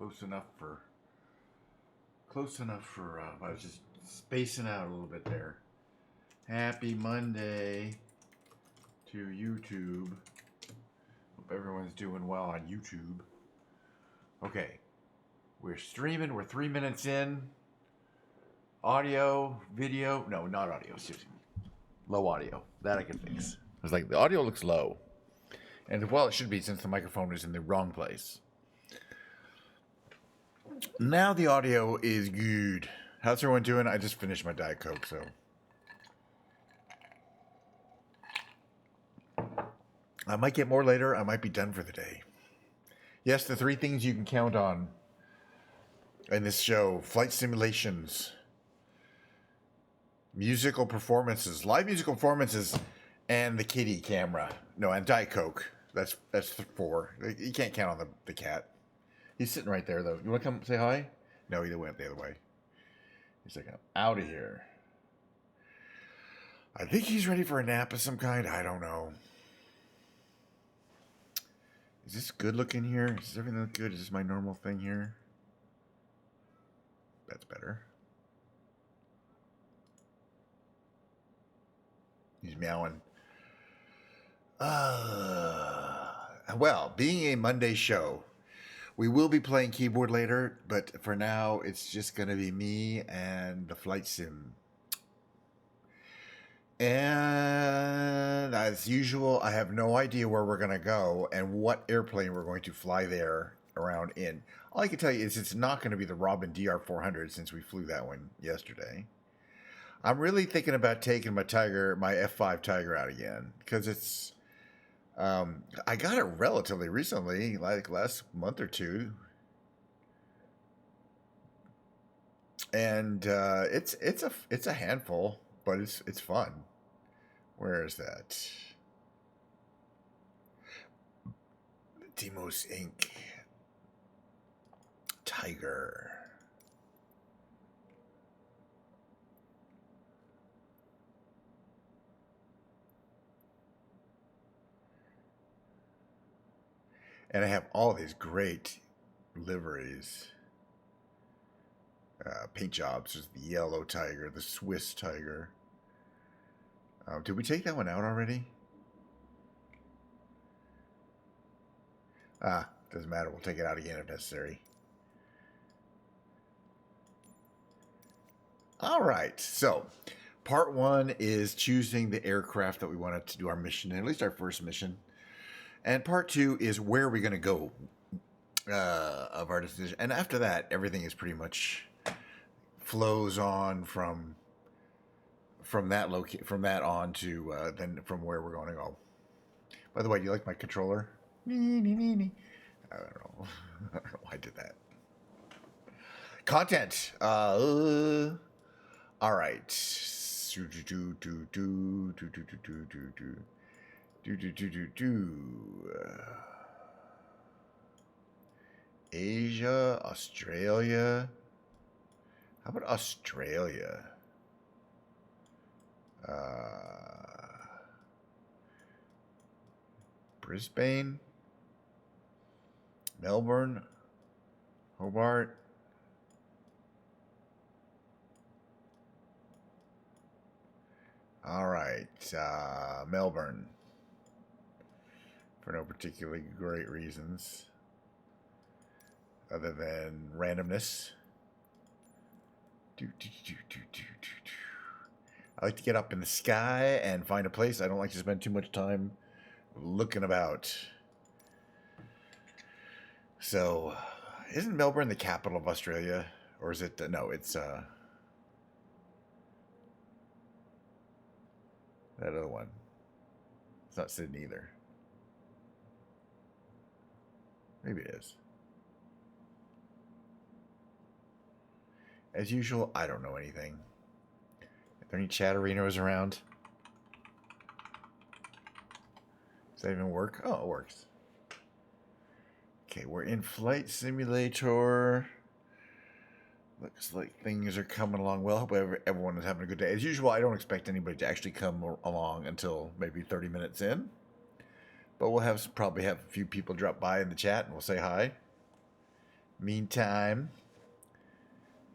Close enough for. I was just spacing out a little bit there. Happy Monday to YouTube. Hope everyone's doing well on YouTube. Okay, we're streaming. We're 3 minutes in. Audio, video. No, not audio. Excuse me. Low audio. That I can fix. It's like the audio looks low. And well, it should be since the microphone is in the wrong place. Now the audio is good. How's everyone doing? I just finished my Diet Coke, so. I might get more later. I might be done for the day. Yes, the 3 things you can count on in this show: flight simulations, musical performances, live musical performances, and the kitty camera. No, and Diet Coke. That's 4. You can't count on the cat. He's sitting right there, though. You want to come say hi? No, he went the other way. He's like, I'm out of here. I think he's ready for a nap of some kind. I don't know. Is this good looking here? Is everything look good? Is this my normal thing here? That's better. He's meowing. Well, being a Monday show, we will be playing keyboard later, but for now, it's just going to be me and the flight sim. And as usual, I have no idea where we're going to go and what airplane we're going to fly there around in. All I can tell you is it's not going to be the Robin DR400 since we flew that one yesterday. I'm really thinking about taking my F5 Tiger out again because it's, I got it relatively recently, like last month or two. And it's a handful, but it's fun. Where is that? Demos Inc. Tiger. And I have all these great liveries. Paint jobs. There's the yellow tiger, the Swiss tiger. Did we take that one out already? Doesn't matter. We'll take it out again if necessary. All right. So, part 1 is choosing the aircraft that we wanted to do our mission, at least our first mission. And part 2 is where are we going to go of our decision. And after that, everything is pretty much flows on from that on to then from where we're going to go. By the way, do you like my controller? I don't know. I don't know why I did that. Content. All right. Asia, Australia. How about Australia? Brisbane, Melbourne, Hobart. All right, Melbourne, for no particularly great reasons other than randomness. I like to get up in the sky and find a place. I don't like to spend too much time looking about. So, isn't Melbourne the capital of Australia? Or is it... no, it's... that other one. It's not Sydney either. Maybe it is. As usual, I don't know anything. Are there any chatterinos around? Does that even work? Oh, it works. Okay, we're in Flight Simulator. Looks like things are coming along well. Hope everyone is having a good day. As usual, I don't expect anybody to actually come along until maybe 30 minutes in. But we'll probably have a few people drop by in the chat and we'll say hi. Meantime,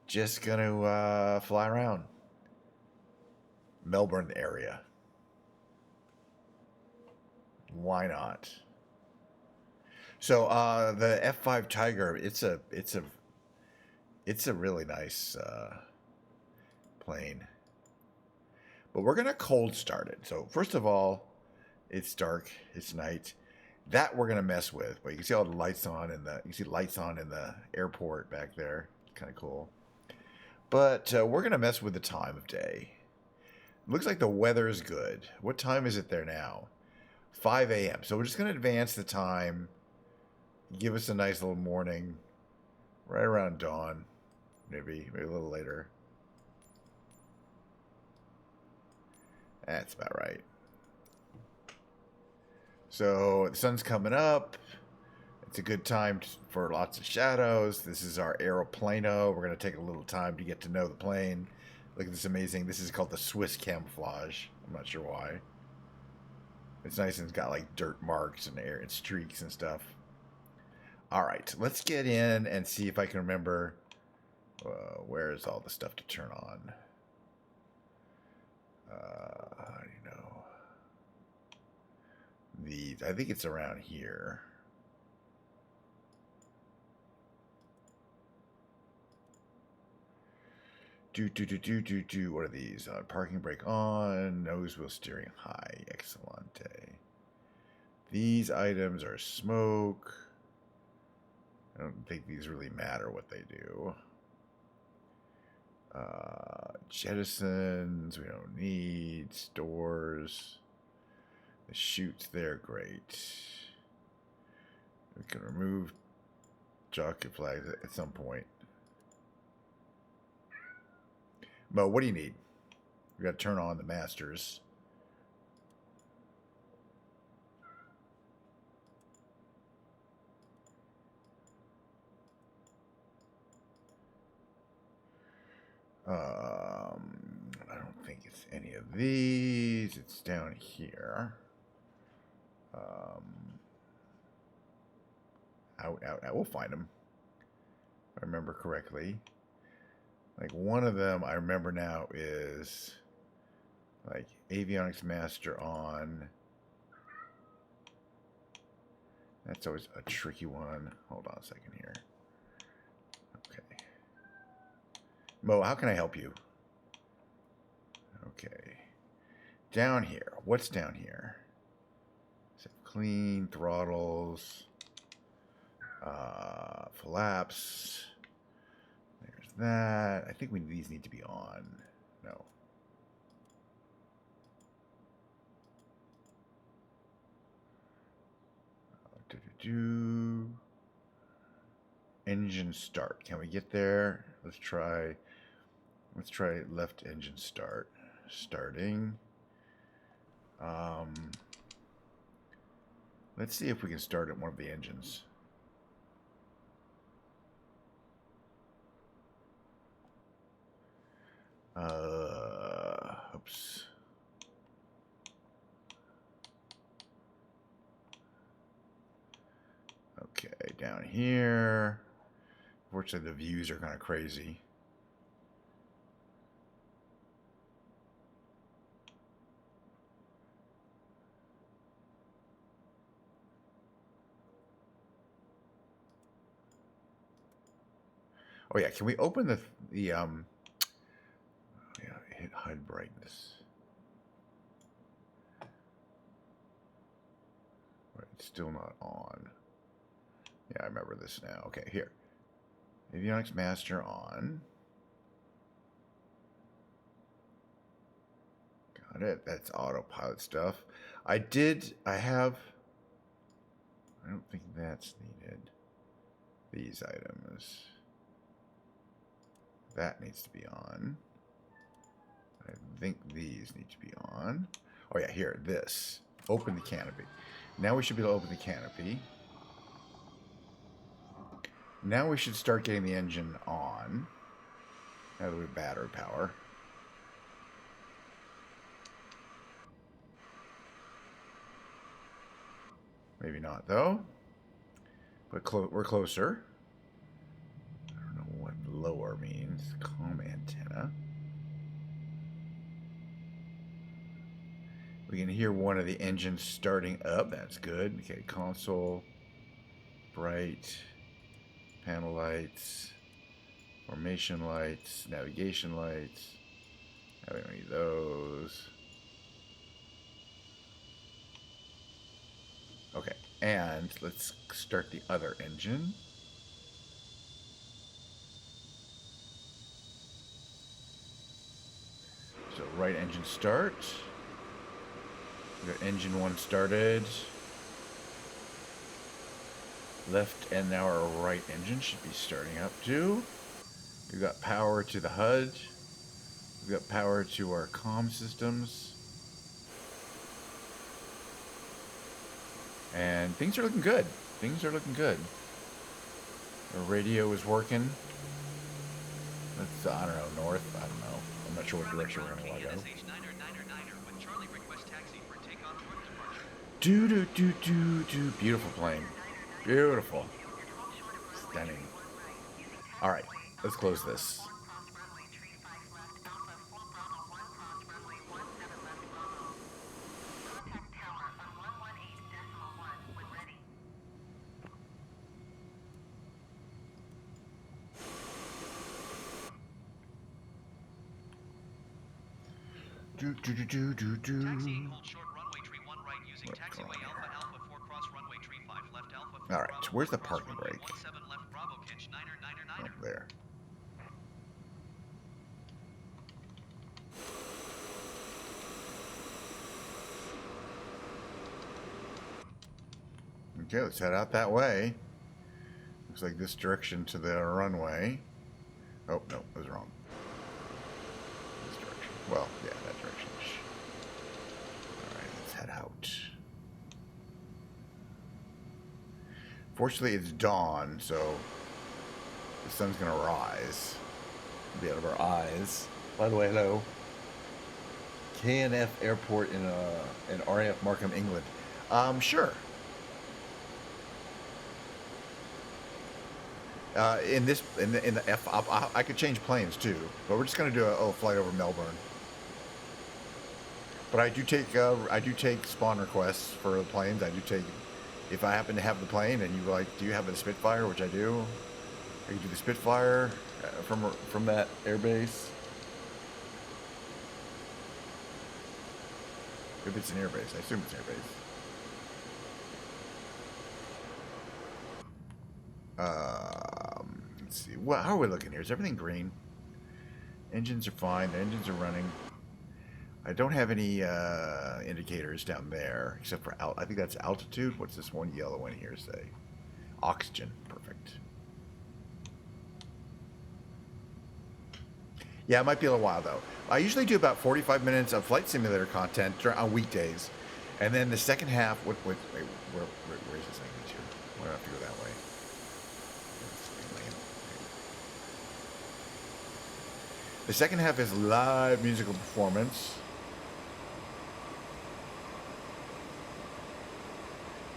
just gonna fly around Melbourne area. Why not? So the F5 Tiger, it's a really nice plane. But we're gonna cold start it. So first of all, it's dark, it's night. That we're gonna mess with. But you can see all the lights on in the airport back there. Kind of cool. But we're gonna mess with the time of day. Looks like the weather is good. What time is it there now? 5 a.m. So we're just gonna advance the time. Give us a nice little morning, right around dawn, maybe a little later. That's about right. So the sun's coming up. It's a good time for lots of shadows. This is our aeroplano. We're going to take a little time to get to know the plane. Look at this amazing. This is called the Swiss camouflage. I'm not sure why. It's nice and it's got like dirt marks and air and streaks and stuff. All right, let's get in and see if I can remember where's all the stuff to turn on. You know, these. I think it's around here. Do. What are these? Parking brake on. Nose wheel steering high. Excellente. These items are smoke. I don't think these really matter what they do. Jettisons, we don't need. Stores. The chutes, they're great. We can remove jockey flags at some point. Mo, what do you need? We got to turn on the masters. I don't think it's any of these. It's down here. Out. We'll find them. If I remember correctly. Like one of them I remember now is like avionics master on. That's always a tricky one. Hold on a second here. Okay. Mo, how can I help you? Okay. Down here. What's down here? So clean, throttles, flaps. There's that. I think these need to be on. No. Engine start. Can we get there? Let's try left engine start. Starting. Let's see if we can start at one of the engines. Oops. Okay, down here. Unfortunately, the views are kind of crazy. Oh yeah, can we open the yeah, hit HUD brightness. Right, it's still not on. Yeah, I remember this now. Okay, here. Avionics master on. Got it. That's autopilot stuff. I don't think that's needed. These items. That needs to be on. I think these need to be on. Oh yeah, here, this. Open the canopy. Now we should be able to open the canopy. Now we should start getting the engine on. Now that we have battery power. Maybe not, though. But we're closer. We can hear one of the engines starting up. That's good. Okay, console, bright, panel lights, formation lights, navigation lights. We don't need those. Okay, and let's start the other engine. So right engine start. We got engine 1 started. Left and now our right engine should be starting up too. We've got power to the HUD. We've got power to our comm systems. And things are looking good. Things are looking good. Our radio is working. Let's, I don't know, north. I don't know. I'm not sure what direction we're going to go. Do. Beautiful plane. Beautiful. Stunning. All right, let's close this. Do. Taxi, hold short runway tree 1 right using taxiway Alpha Alpha 4 cross runway tree 5 left Alpha 4 all right, Bravo, where's the cross parking runway brake? 17 left Bravo catch 9er. Up there. Okay, let's head out that way. Looks like this direction to the runway. Oh, no, I was wrong. This direction. Well, yeah, that direction. Alright, let's head out. Fortunately, it's dawn, so the sun's going to rise. Be out of our eyes. By the way, hello. KNF Airport in RAF Markham, England. Sure. In the F, I could change planes too, but we're just gonna do a flight over Melbourne. But I do take spawn requests for the planes. I do take, if I happen to have the plane and you like, do you have the Spitfire, which I do. I can do the Spitfire from that airbase. If it's an airbase, I assume it's an airbase. Let's see. Well, how are we looking here? Is everything green? Engines are fine. The engines are running. I don't have any indicators down there, except for I think that's altitude. What's this one yellow one here say? Oxygen. Perfect. Yeah, it might be a little while though. I usually do about 45 minutes of flight simulator content on weekdays, and then the second half. Wait, where is this language here? We're gonna have to go that way. The second half is live musical performance.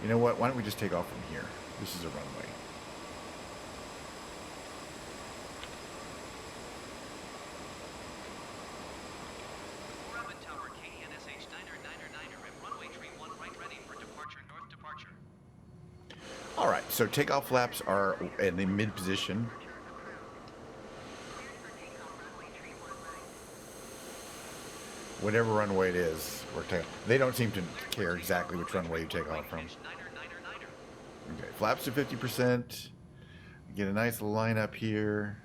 You know what? Why don't we just take off from here? This is a runway. Tower KNSH 9er and runway tree 1 right ready for departure, north departure. All right, so takeoff flaps are in the mid position. Whatever runway it is, they don't seem to care exactly which runway you take off from. Okay, flaps to 50%. Get a nice line up here.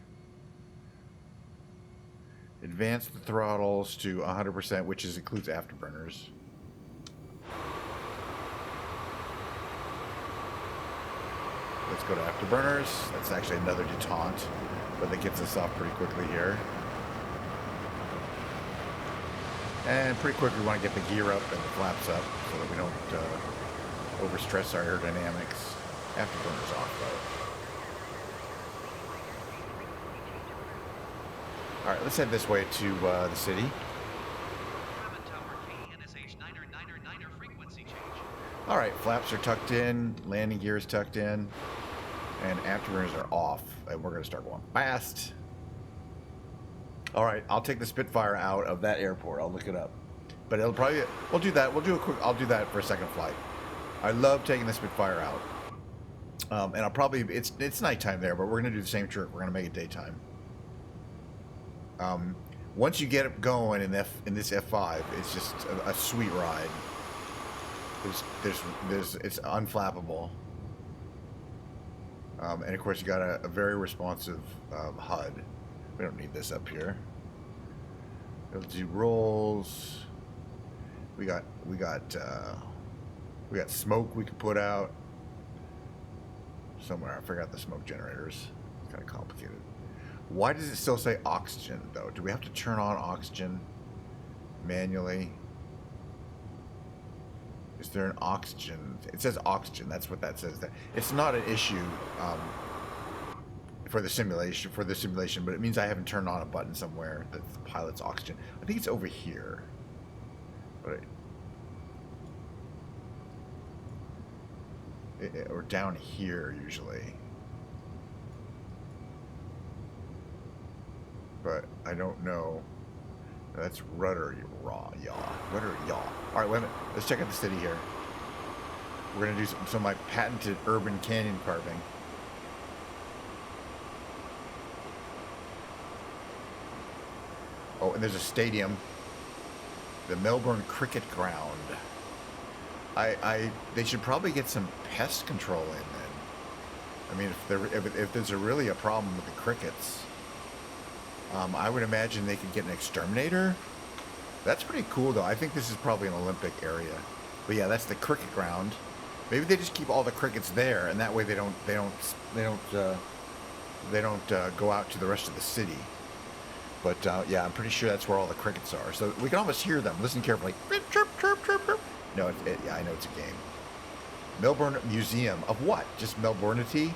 Advance the throttles to 100%, which includes afterburners. Let's go to afterburners. That's actually another detente, but that gets us off pretty quickly here. And pretty quick, we want to get the gear up and the flaps up so that we don't overstress our aerodynamics. Afterburners off, though. All right, let's head this way to the city. All right, flaps are tucked in, landing gear is tucked in, and afterburners are off. And we're going to start going fast. All right, I'll take the Spitfire out of that airport. I'll look it up. But it'll probably, we'll do that. We'll do a quick, I'll do that for a second flight. I love taking the Spitfire out. And I'll probably, it's nighttime there, but we're going to do the same trick. We're going to make it daytime. Once you get it going in this F5, it's just a sweet ride. It's unflappable. And of course you got a very responsive HUD. We don't need this up here. It'll do rolls. We got smoke we could put out somewhere. I forgot the smoke generators. It's kind of complicated. Why does it still say oxygen though? Do we have to turn on oxygen manually? Is there an oxygen? It says oxygen. That's what that says. It's not an issue for the simulation. But it means I haven't turned on a button somewhere that the pilot's oxygen. I think it's over here. But or down here usually. But I don't know. That's rudder yaw. Rudder yaw. All right, wait a minute. Let's check out the city here. We're gonna do some of my patented urban canyon carving. Oh, and there's a stadium. The Melbourne Cricket Ground. They should probably get some pest control in then. I mean, if there's really a problem with the crickets, I would imagine they could get an exterminator. That's pretty cool, though. I think this is probably an Olympic area. But yeah, that's the cricket ground. Maybe they just keep all the crickets there, and that way they don't go out to the rest of the city. But yeah, I'm pretty sure that's where all the crickets are. So we can almost hear them. Listen carefully. Chirp, chirp, chirp, chirp. No, yeah, I know it's a game. Melbourne Museum of what? Just Melbourneity?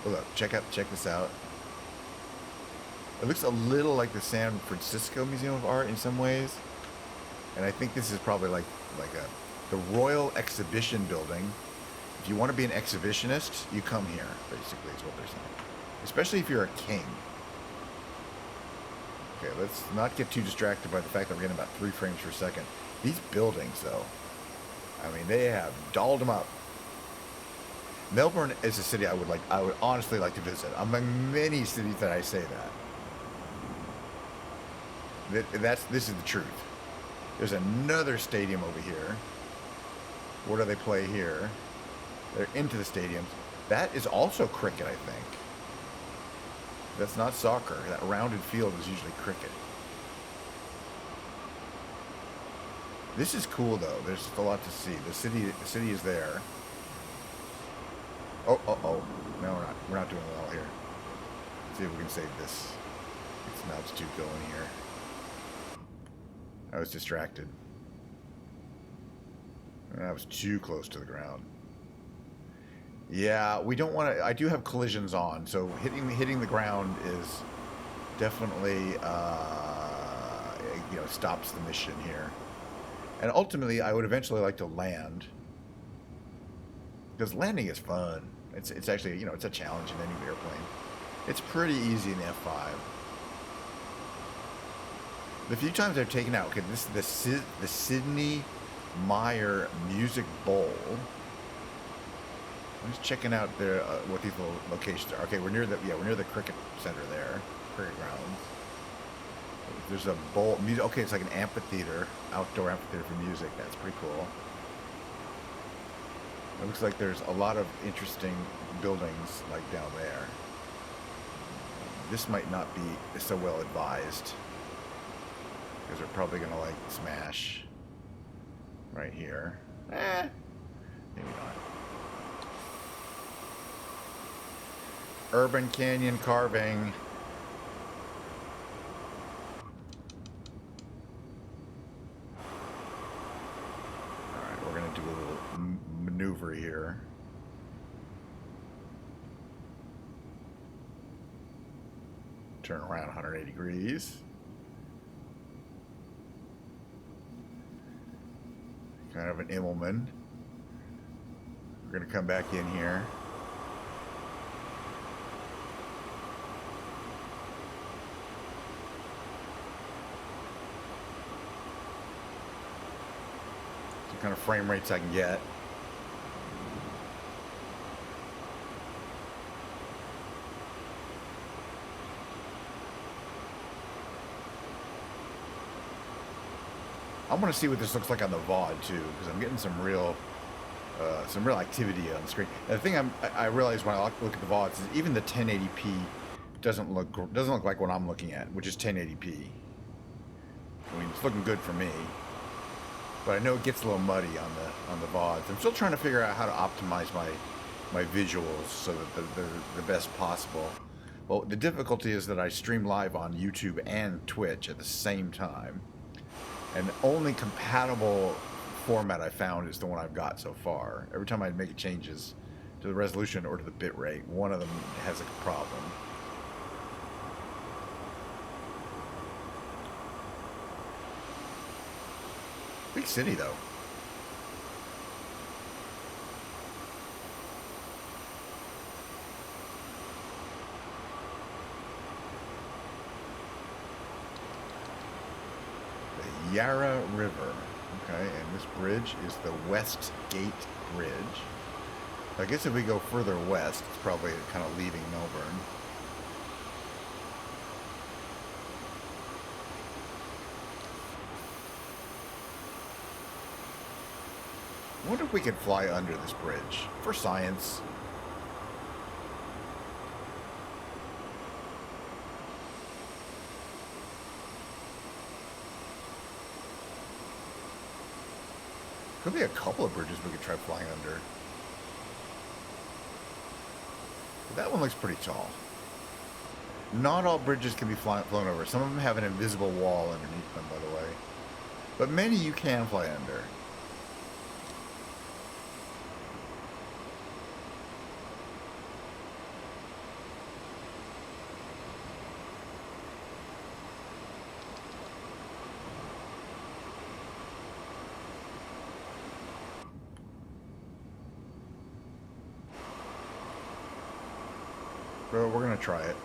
Oh, look, check this out. It looks a little like the San Francisco Museum of Art in some ways, and I think this is probably like the Royal Exhibition Building. If you want to be an exhibitionist, you come here. Basically, is what they're saying. Especially if you're a king. Okay, let's not get too distracted by the fact that we're getting about 3 frames per second. These buildings, though, I mean, they have dolled them up. Melbourne is a city I would honestly like to visit. Among many cities that I say that. This is the truth. There's another stadium over here. What do they play here? They're into the stadiums. That is also cricket, I think. That's not soccer. That rounded field is usually cricket. This is cool, though. There's just a lot to see. The city is there. Oh. No, we're not. We're not doing well here. Let's see if we can save this. Get some altitude going here. I was distracted. I was too close to the ground. Yeah, we don't want to. I do have collisions on, so hitting the ground is definitely stops the mission here. And ultimately, I would eventually like to land, because landing is fun. It's actually it's a challenge in any airplane. It's pretty easy in the F5. The few times I've taken out, okay, this is the Sydney Meyer Music Bowl. I'm just checking out their what these little locations are. Okay, we're near the cricket center there, cricket grounds. There's a bowl music. Okay, it's like an amphitheater, outdoor amphitheater for music. That's pretty cool. It looks like there's a lot of interesting buildings like down there. This might not be so well advised, because they're probably gonna like smash right here. Maybe not. Urban canyon carving. Alright, we're going to do a little maneuver here. Turn around 180 degrees. Kind of an Immelman. We're going to come back in here. what kind of frame rates I can get. I want to see what this looks like on the VOD too, because I'm getting some real activity on the screen. And the thing I realize when I look at the VODs is even the 1080p doesn't look like what I'm looking at, which is 1080p. I mean, it's looking good for me, but I know it gets a little muddy on the VODs. I'm still trying to figure out how to optimize my visuals so that they're the best possible. Well, the difficulty is that I stream live on YouTube and Twitch at the same time. And the only compatible format I found is the one I've got so far. Every time I make changes to the resolution or to the bit rate, one of them has a problem. Big city, though. Yarra River. Okay, and this bridge is the West Gate Bridge. I guess if we go further west, it's probably kind of leaving Melbourne. I wonder if we could fly under this bridge for science. Could be a couple of bridges we could try flying under. But that one looks pretty tall. Not all bridges can be flown over. Some of them have an invisible wall underneath them, by the way. But many you can fly under. But we're going to try it.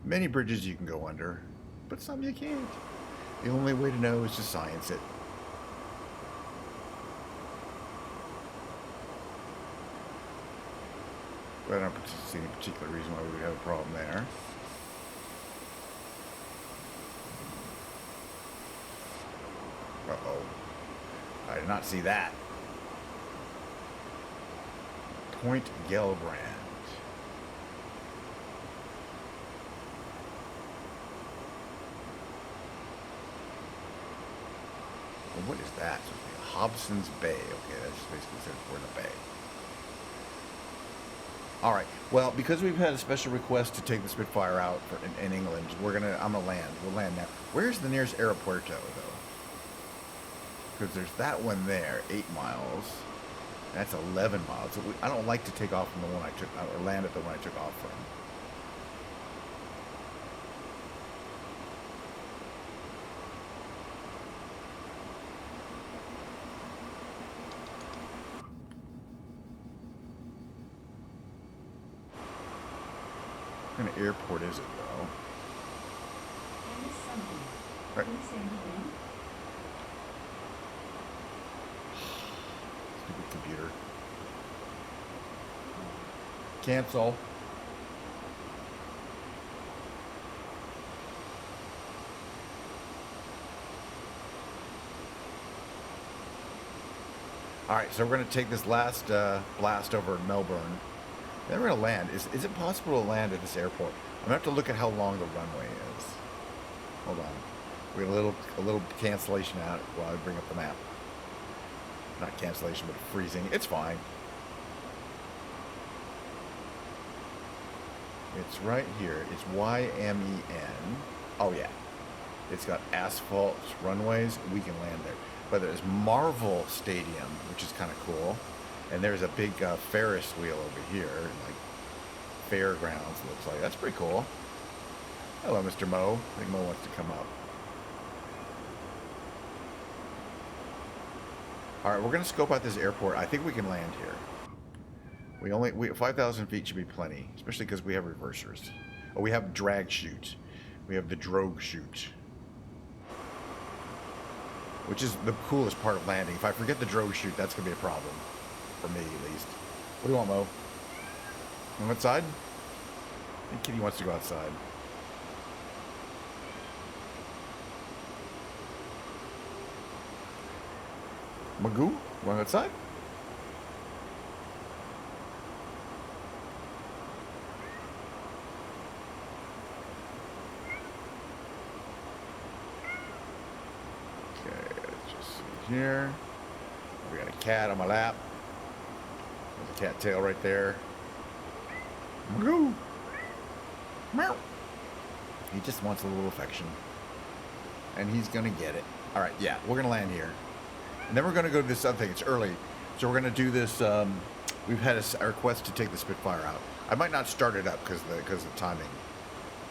Many bridges you can go under, but some you can't. The only way to know is to science it. But I don't see any particular reason why we would have a problem there. Uh-oh. I did not see that. Point Gelbrand. Well, what is that? Hobson's Bay. Okay, that just basically says we're in a bay. All right. Well, because we've had a special request to take the Spitfire out in England, I'm gonna land. We'll land now. Where's the nearest aeropuerto, though? Because there's that one there, 8 miles. That's 11 miles. So I don't like to take off from the one I took, or land at the one I took off from. What kind of airport is it, though? Right. Stupid computer. Cancel. Alright, so we're going to take this last blast over Melbourne. Then we're going to land. Is it possible to land at this airport? I'm going to have to look at how long the runway is. Hold on. We have a little cancellation out while I bring up the map. Not cancellation, but freezing. It's fine. It's right here. It's YMEN. Oh, yeah. It's got asphalt runways. We can land there. But there's Marvel Stadium, which is kind of cool. And there's a big Ferris wheel over here. Like, fairgrounds, looks like. That's pretty cool. Hello, Mr. Mo. I think Mo wants to come up. Alright, we're going to scope out this airport. I think we can land here. 5,000 feet should be plenty, especially because we have reversers. Oh, we have drag chute. We have the drogue chute. which is the coolest part of landing. If I forget the drone chute, that's going to be a problem. For me, at least. What do you want, Mo? Go outside? I think Kitty wants to go outside. Magoo, you want to go outside? Okay, let's just see here. We got a cat on my lap. There's a cat tail right there. Magoo! Meow! He just wants a little affection. And he's gonna get it. Alright, yeah, we're gonna land here. And then we're going to go to this other thing. It's early. So we're going to do this. We've had a request to take the Spitfire out. I might not start it up because of the timing.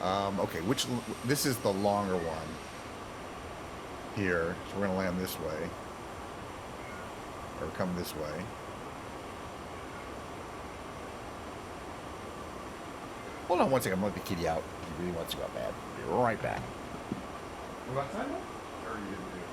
Okay, this is the longer one here. So we're going to land this way. Or come this way. Hold on one second. I'm going to let the kitty out. He really wants to go out bad. Be right back. Go outside now? Or are you going to do it?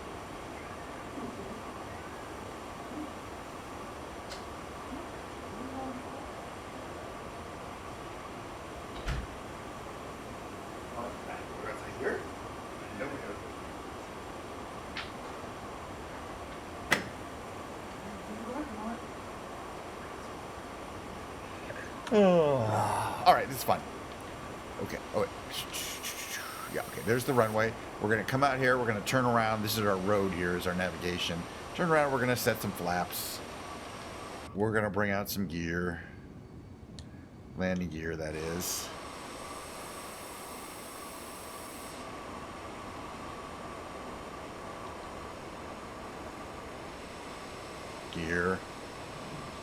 All right, this is fun. Okay. Oh, wait. Yeah, okay. There's the runway. We're going to come out here. We're going to turn around. This is our road here, is our navigation. Turn around. We're going to set some flaps. We're going to bring out some gear. Landing gear, that is. Gear.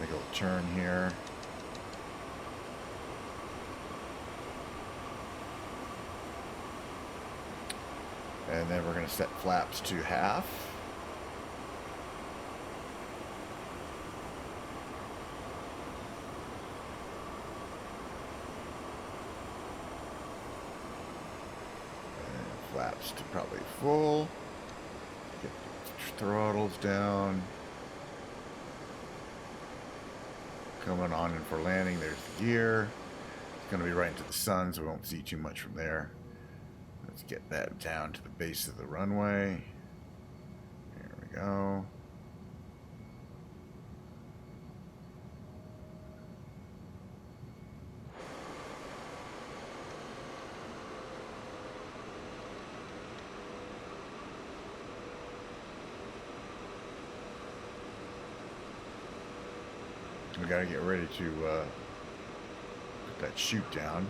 Make a little turn here. And then we're going to set flaps to half. And flaps to probably full. Get the throttles down. Coming on in for landing. There's the gear. It's going to be right into the sun, so we won't see too much from there. Let's get that down to the base of the runway. There we go. We gotta get ready to put that chute down.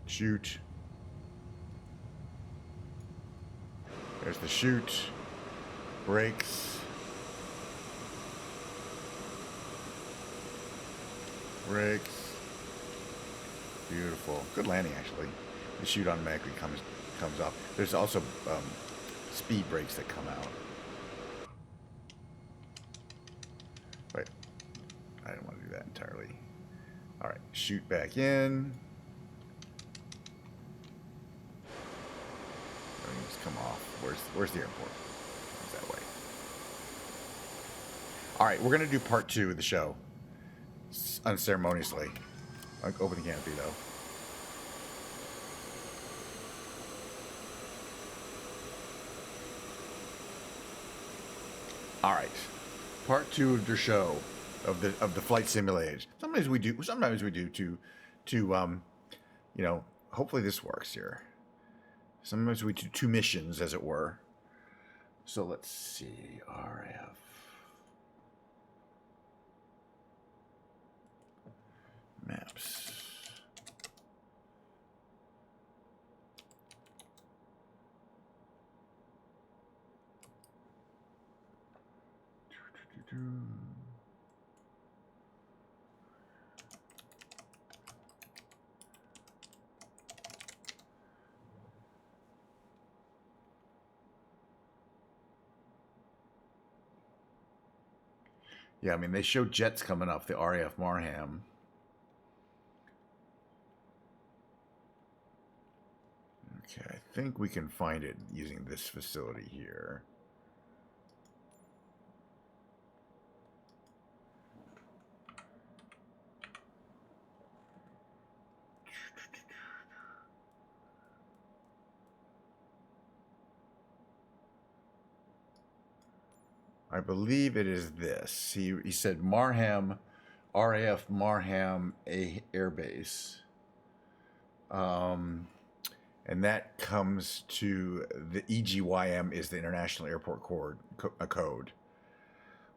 Chute. There's the chute. Brakes. Brakes. Beautiful. Good landing, actually. The chute automatically comes up. There's also speed brakes that come out. Wait. I didn't want to do that entirely. Alright. Chute back in. Just come off. Where's the airport? It's that way. All right, we're gonna do part 2 of the show, unceremoniously. I'll open the canopy though. All right, part 2 of the show of the flight simulators. Sometimes we do to you know, hopefully this works here. Sometimes we do 2 missions, as it were. So let's see. RF. Maps. Yeah, I mean, they show jets coming off the RAF Marham. Okay, I think we can find it using this facility here. I believe it is this. He said Marham, RAF Marham Air Base. And that comes to the EGYM is the International Airport Code.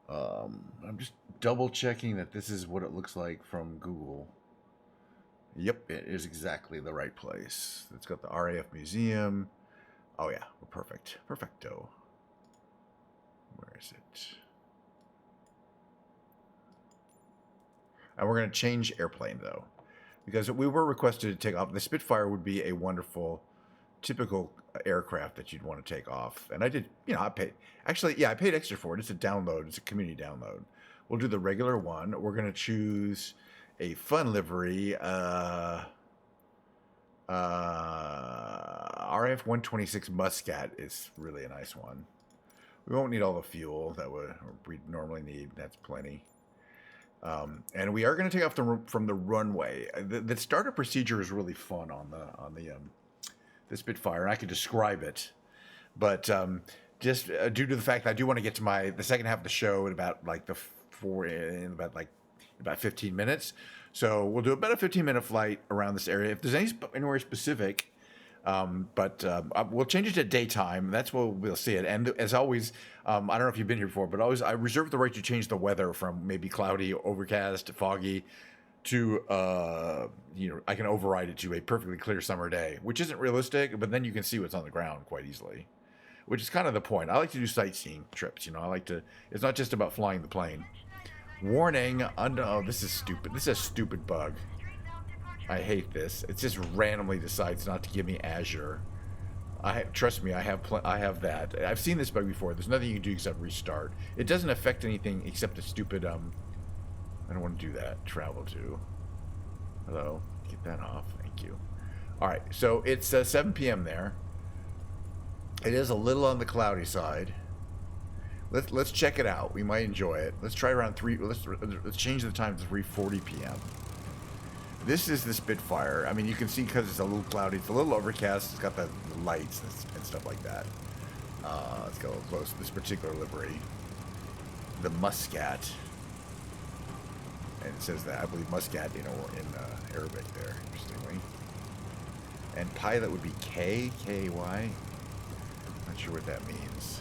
I'm just double checking that this is what it looks like from Google. Yep, it is exactly the right place. It's got the RAF Museum. Oh yeah, perfect. Perfecto. Where is it? And we're going to change airplane though, because we were requested to take off. The Spitfire would be a wonderful, typical aircraft that you'd want to take off. And I did, you know, I paid extra for it. It's a download. It's a community download. We'll do the regular one. We're going to choose a fun livery. RF 126 Muscat is really a nice one. We won't need all the fuel that we'd normally need. That's plenty. And we are going to take off from the runway. The startup procedure is really fun on the Spitfire, and I could describe it, but just due to the fact that I do want to get to the second half of the show in about like about 15 minutes. So we'll do about a 15-minute flight around this area. If there's anywhere specific, we'll change it to daytime. That's where we'll see it. And as always, I don't know if you've been here before, but I reserve the right to change the weather from maybe cloudy, overcast, foggy, to I can override it to a perfectly clear summer day, which isn't realistic, but then you can see what's on the ground quite easily, which is kind of the point. I like to do sightseeing trips. It's not just about flying the plane. Warning, oh, this is stupid. This is a stupid bug. I hate this. It just randomly decides not to give me Azure. Trust me, I have that. I've seen this bug before. There's nothing you can do except restart. It doesn't affect anything except a stupid I don't want to do that. Travel to. Hello. Get that off. Thank you. All right. So it's 7 p.m. there. It is a little on the cloudy side. Let's check it out. We might enjoy it. Let's try around 3. Let's change the time to 3:40 p.m. This is the Spitfire. I mean, you can see because it's a little cloudy. It's a little overcast. It's got the lights and stuff like that. Let's go close. This particular livery, the Muscat. And it says that, I believe, Muscat in Arabic there, interestingly. And pilot would be K-K-Y. Not sure what that means.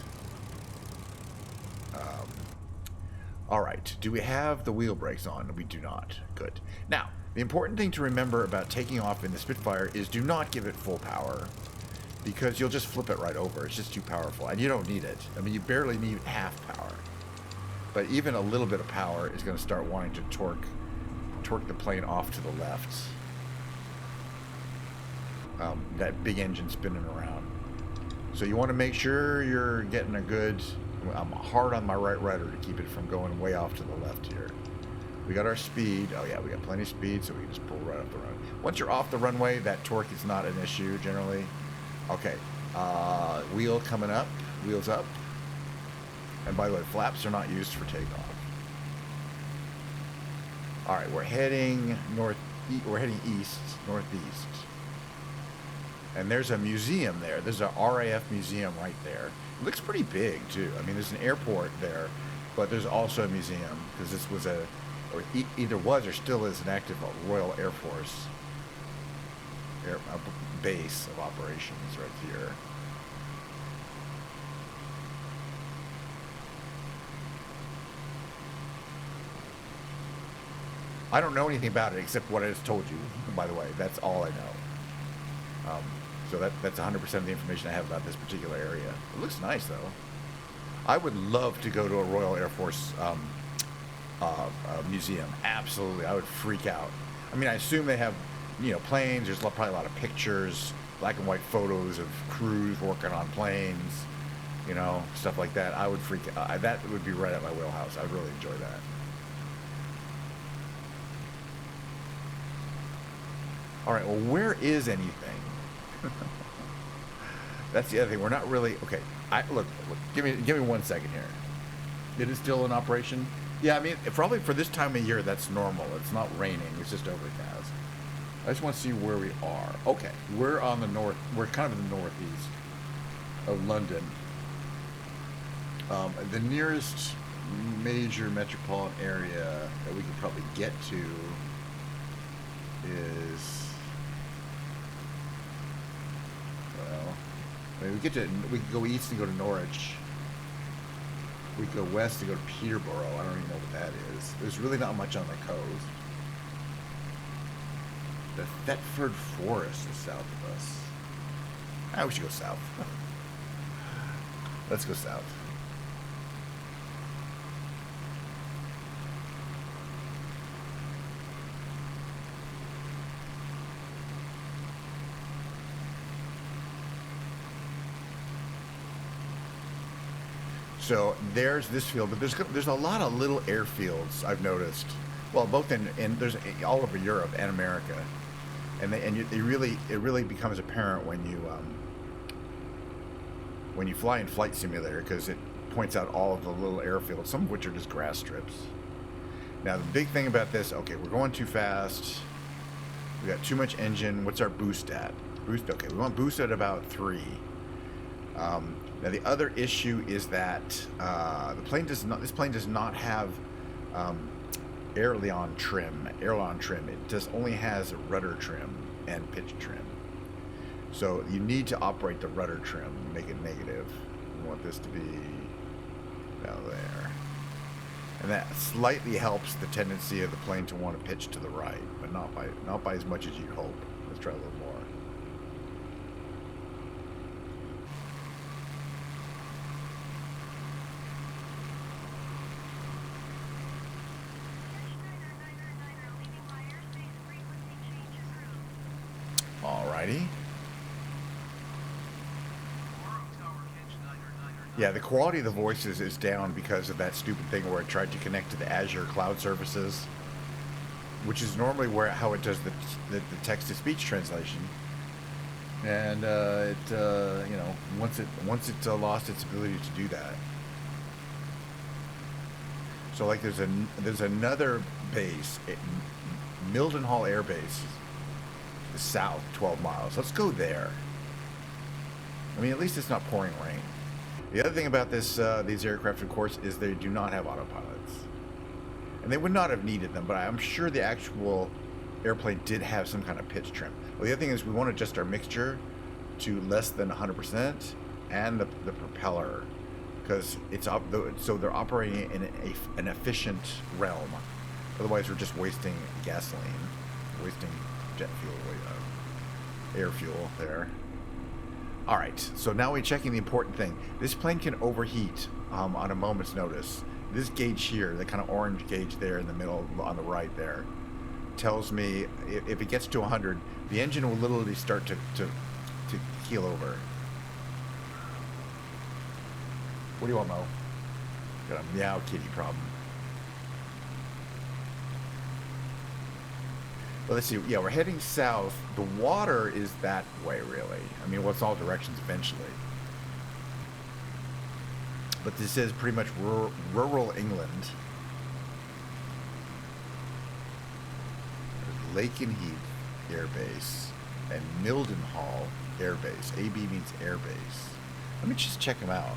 All right. Do we have the wheel brakes on? We do not. Good. Now, the important thing to remember about taking off in the Spitfire is do not give it full power, because you'll just flip it right over. It's just too powerful, and you don't need it. I mean, you barely need half power. But even a little bit of power is going to start wanting to torque the plane off to the left. That big engine spinning around. So you want to make sure you're getting a good... I'm hard on my right rudder to keep it from going way off to the left here. We got our speed. Oh yeah, we got plenty of speed, so we can just pull right off the runway. Once you're off the runway, that torque is not an issue generally. Okay, wheel coming up, wheels up. And by the way, flaps are not used for takeoff. All right, we're heading east, northeast. And there's a museum there. There's a RAF museum right there. It looks pretty big too. I mean, there's an airport there, but there's also a museum because this was either was or still is an active Royal Air Force base of operations right here. I don't know anything about it except what I just told you, by the way. That's all I know. So that's 100% of the information I have about this particular area. It looks nice, though. I would love to go to a Royal Air Force museum. Absolutely. I would freak out. I mean, I assume they have, planes. There's probably a lot of pictures, black and white photos of crews working on planes, stuff like that. I would freak out. That would be right at my wheelhouse. I'd really enjoy that. All right, well, where is anything? That's the other thing. We're not really okay. Look. Give me 1 second here. It is still in operation. Yeah, I mean, probably for this time of year, that's normal. It's not raining. It's just overcast. I just want to see where we are. Okay, we're on the north. We're kind of in the northeast of London. The nearest major metropolitan area that we could probably get to is, well, I mean, we could go east and go to Norwich. We could go west and go to Peterborough. I don't even know what that is. There's really not much on the coast. The Thetford Forest is south of us. We should go south. Let's go south. So there's this field, but there's a lot of little airfields I've noticed. Well, both in there's all over Europe and America, and it really becomes apparent when you fly in Flight Simulator, because it points out all of the little airfields, some of which are just grass strips. Now the big thing about this, okay, we're going too fast. We got too much engine. What's our boost at? Okay, we want boost at about 3. Now the other issue is that this plane does not have aileron trim. It just only has rudder trim and pitch trim. So you need to operate the rudder trim, make it negative. We want this to be down there. And that slightly helps the tendency of the plane to want to pitch to the right, but not by as much as you'd hope. Let's try a little more. Alrighty. Yeah, the quality of the voices is down because of that stupid thing where it tried to connect to the Azure cloud services, which is normally how it does the text-to-speech translation. And once it lost its ability to do that. So like there's another base, Mildenhall Air Base, south 12 miles. Let's go there. I mean, at least it's not pouring rain. The other thing about these aircraft, of course, is they do not have autopilots. And they would not have needed them, but I'm sure the actual airplane did have some kind of pitch trim. Well, the other thing is we want to adjust our mixture to less than 100% and the propeller, because so they're operating in an efficient realm. Otherwise, we're just wasting gasoline, wasting jet fuel, air fuel there. All right, so now we're checking the important thing. This plane can overheat on a moment's notice. This gauge here, the kind of orange gauge there in the middle on the right there, tells me if it gets to 100, the engine will literally start to keel over. What do you want, Mo? Got a meow kitty problem. Well, let's see. Yeah, we're heading south. The water is that way, really. I mean, well, it's all directions eventually. But this is pretty much rural England. Lakenheath Air Base and Mildenhall Air Base. AB means air base. Let me just check them out.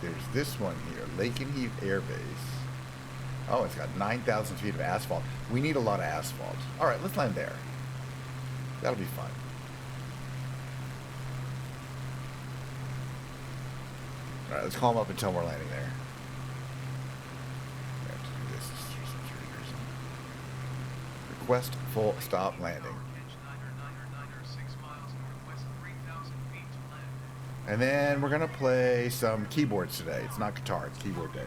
There's this one here, Lakenheath Air Base. Oh, it's got 9,000 feet of asphalt. We need a lot of asphalt. All right, let's land there. That'll be fun. All right, let's call them up and tell them we're landing there. We have to do this through security reason. Request full stop landing. And then we're gonna play some keyboards today. It's not guitar, it's keyboard day.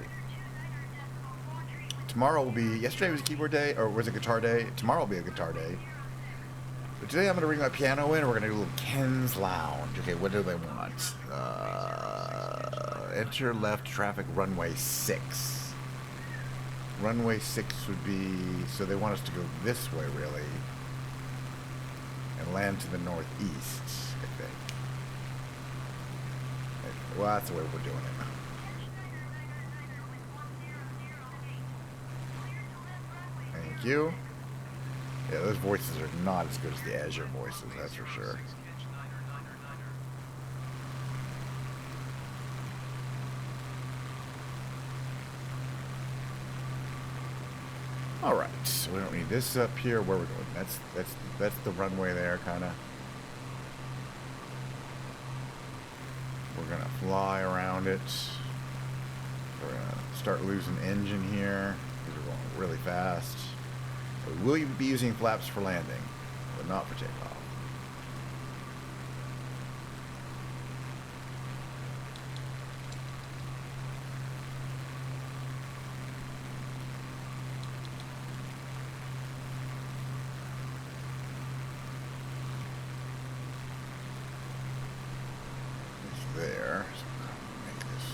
Tomorrow will be, yesterday was keyboard day, or was it guitar day? Tomorrow will be a guitar day. But today I'm gonna bring my piano in and we're gonna do a little Ken's Lounge. Okay, what do they want? Enter left traffic runway 6. runway 6 would be, so they want us to go this way, really, and land to the northeast, I think. Well, that's the way we're doing it. Thank you. Yeah, those voices are not as good as the Azure voices, that's for sure. All right, so we don't need this up here. Where we're going? That's the runway there, kind of. We're gonna fly around it. We're gonna start losing engine here because we're going really fast. We will be using flaps for landing, but not for takeoff. There. So make this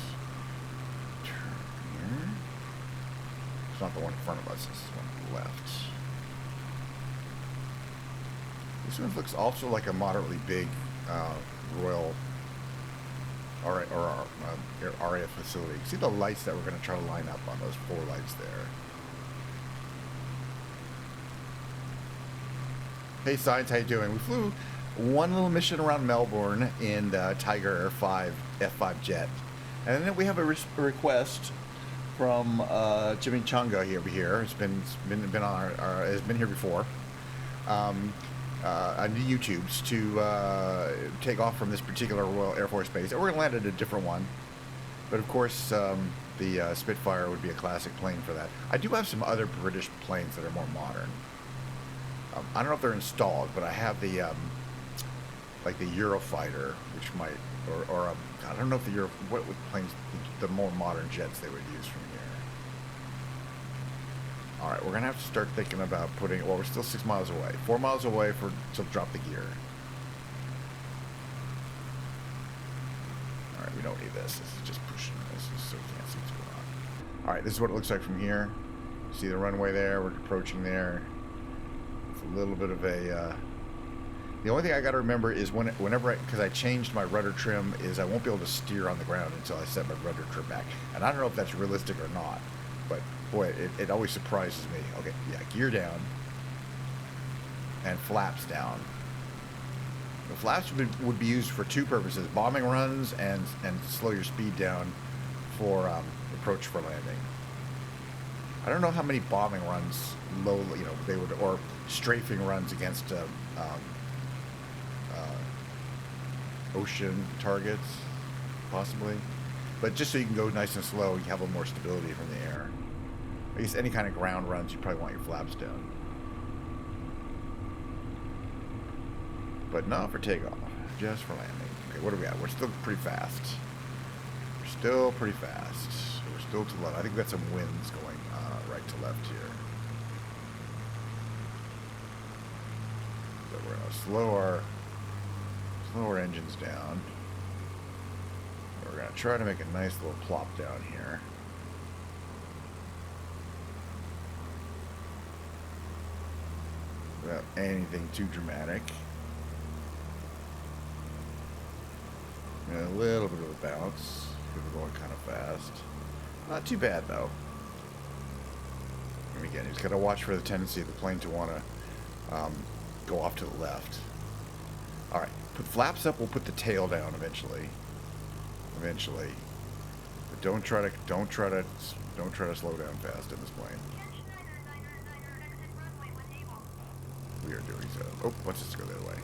turn here. It's not the one in front of us, it's the one to the left. This one looks also like a moderately big Royal RAF facility. You see the lights that we're going to try to line up on those 4 lights there. Hey Science, how you doing? We flew one little mission around Melbourne in the Tiger Air F5 jet, and then we have a request from Jimmy Chunga over here. It's been on our has been here before on the YouTubes to take off from this particular Royal Air Force base, and we're gonna land at a different one. But of course, the Spitfire would be a classic plane for that. I do have some other British planes that are more modern. I don't know if they're installed, but I have the like the Eurofighter, which might, or I don't know if the what planes, the more modern jets they would use from here. All right, we're gonna have to start thinking about putting. Well, we're still 6 miles away, 4 miles away to drop the gear. All right, we don't need this. This is just pushing. This is so you can't see what's going on. All right, this is what it looks like from here. See the runway there? We're approaching there. It's a little bit of a. The only thing I got to remember is whenever because I changed my rudder trim, is I won't be able to steer on the ground until I set my rudder trim back. And I don't know if that's realistic or not, but boy, it always surprises me. Okay, yeah, gear down and flaps down. The flaps would be used for 2 purposes: bombing runs and slow your speed down for approach for landing. I don't know how many bombing runs they would, or strafing runs against ocean targets, possibly. But just so you can go nice and slow, you have a little more stability from the air. I guess any kind of ground runs, you probably want your flaps down. But not for takeoff, just for landing. Okay, what are we at? We're still pretty fast. We're still pretty fast. We're still to left. I think we got some winds going right to left here. So we're going to slow our engines down. We're going to try to make a nice little plop down here. Without anything too dramatic. And a little bit of a bounce because we're going kind of fast. Not too bad though. And again, you just got to watch for the tendency of the plane to want to go off to the left. All right, put flaps up. We'll put the tail down eventually. But don't try to slow down fast in this plane. We are doing so. Oh, let's just go the other way.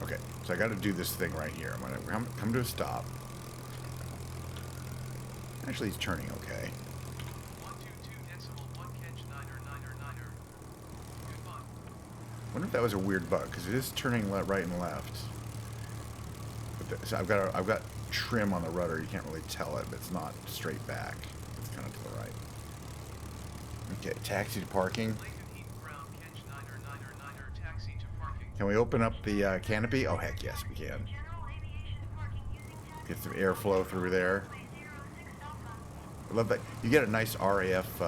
Okay, so I got to do this thing right here. I'm gonna come to a stop. Actually, he's turning okay. 122.1 catch 9er. Goodbye. I wonder if that was a weird bug because it is turning right and left. But so I've got trim on the rudder. You can't really tell it, but it's not straight back. It's kind of to the right. Okay, taxi to parking. Layton Heath Ground catch 9er. Taxi Can we open up the canopy? Oh, heck yes, we can. Get some airflow through there. I love that. You get a nice RAF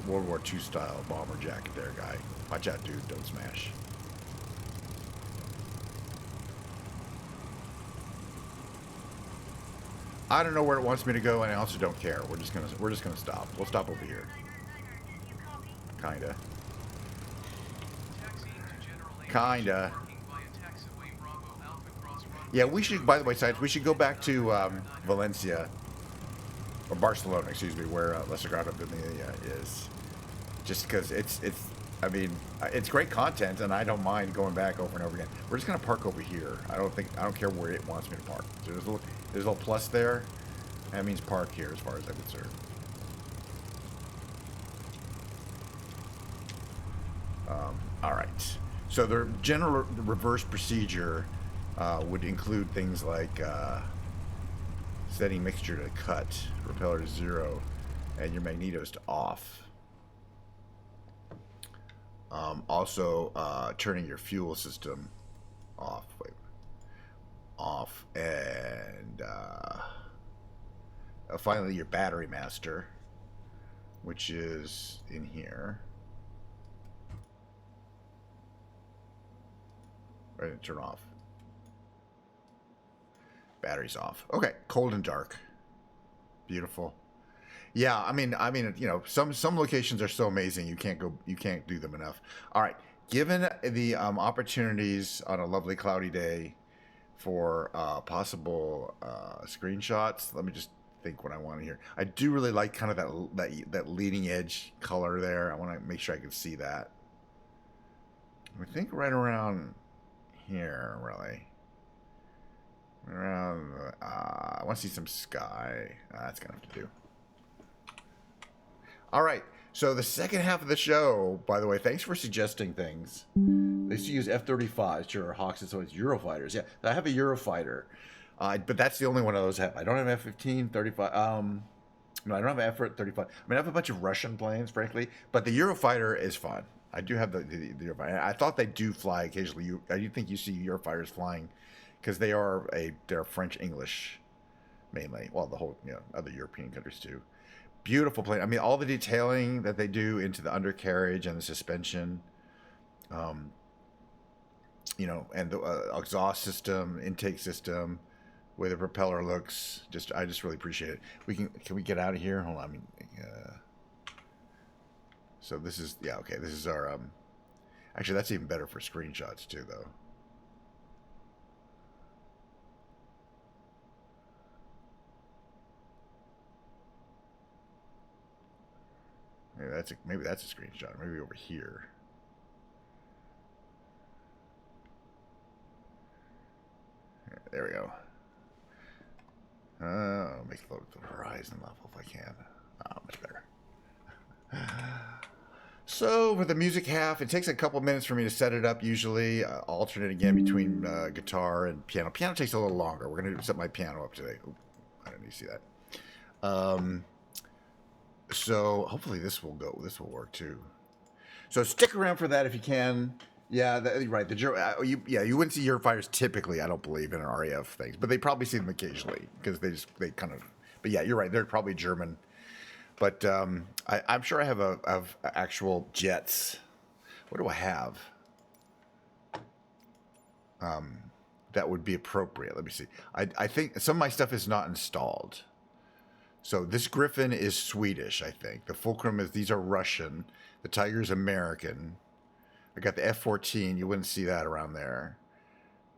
World War II style bomber jacket there, guy. Watch out, dude. Don't smash. I don't know where it wants me to go, and I also don't care. We're just gonna stop. We'll stop over here. Kinda. Kinda. Yeah, we should. By the way, sites. We should go back to Valencia or Barcelona, excuse me, where La Sagrada Familia is. Just because it's. I mean, it's great content, and I don't mind going back over and over again. We're just gonna park over here. I don't care where it wants me to park. There's a little plus there. That means park here, as far as I'm concerned. All right. So the general reverse procedure would include things like setting mixture to cut, repeller to 0, and your magnetos to off. Also, turning your fuel system off. Wait. Off. And finally, your battery master, which is in here. Right, turn off. Battery's off. Okay, cold and dark. Beautiful. Yeah, I mean, you know, some locations are so amazing you can't do them enough. All right, given the opportunities on a lovely cloudy day for possible screenshots, let me just think what I want here. I do really like kind of that leading edge color there. I want to make sure I can see that. I think right around here, really. Around, I want to see some sky. That's gonna have to do. All right. So the second half of the show, by the way, thanks for suggesting things. They used to use F-35s, sure, Hawks, and so it's Eurofighters. Yeah, I have a Eurofighter, but that's the only one of those I have. I don't have F-15, 35. No, I don't have F-35. I mean, I have a bunch of Russian planes, frankly, but the Eurofighter is fun. I do have the Eurofighter. I thought they do fly occasionally. I do think you see Eurofighters flying because they're French English mainly. Well, the whole other European countries too. Beautiful plane. I mean, all the detailing that they do into the undercarriage and the suspension, and the exhaust system, intake system, way the propeller looks. I just really appreciate it. Can we get out of here? Hold on. So this is okay. This is our Actually, that's even better for screenshots too, though. Maybe that's a screenshot. Maybe over here. There we go. Make the horizon level if I can. Much better. So for the music half, it takes a couple minutes for me to set it up. Usually, alternate again between guitar and piano. Piano takes a little longer. We're gonna set my piano up today. Ooh, I didn't need to see that. So hopefully this will work too. So stick around for that if you can. Yeah, right. You wouldn't see Eurofighters typically, I don't believe, in RAF things, but they probably see them occasionally because they kind of. But yeah, you're right. They're probably German. But I'm sure I have actual jets. What do I have? That would be appropriate. Let me see. I think some of my stuff is not installed. So this Griffin is Swedish, I think. The Fulcrum these are Russian. The Tiger's American. I got the F-14. You wouldn't see that around there.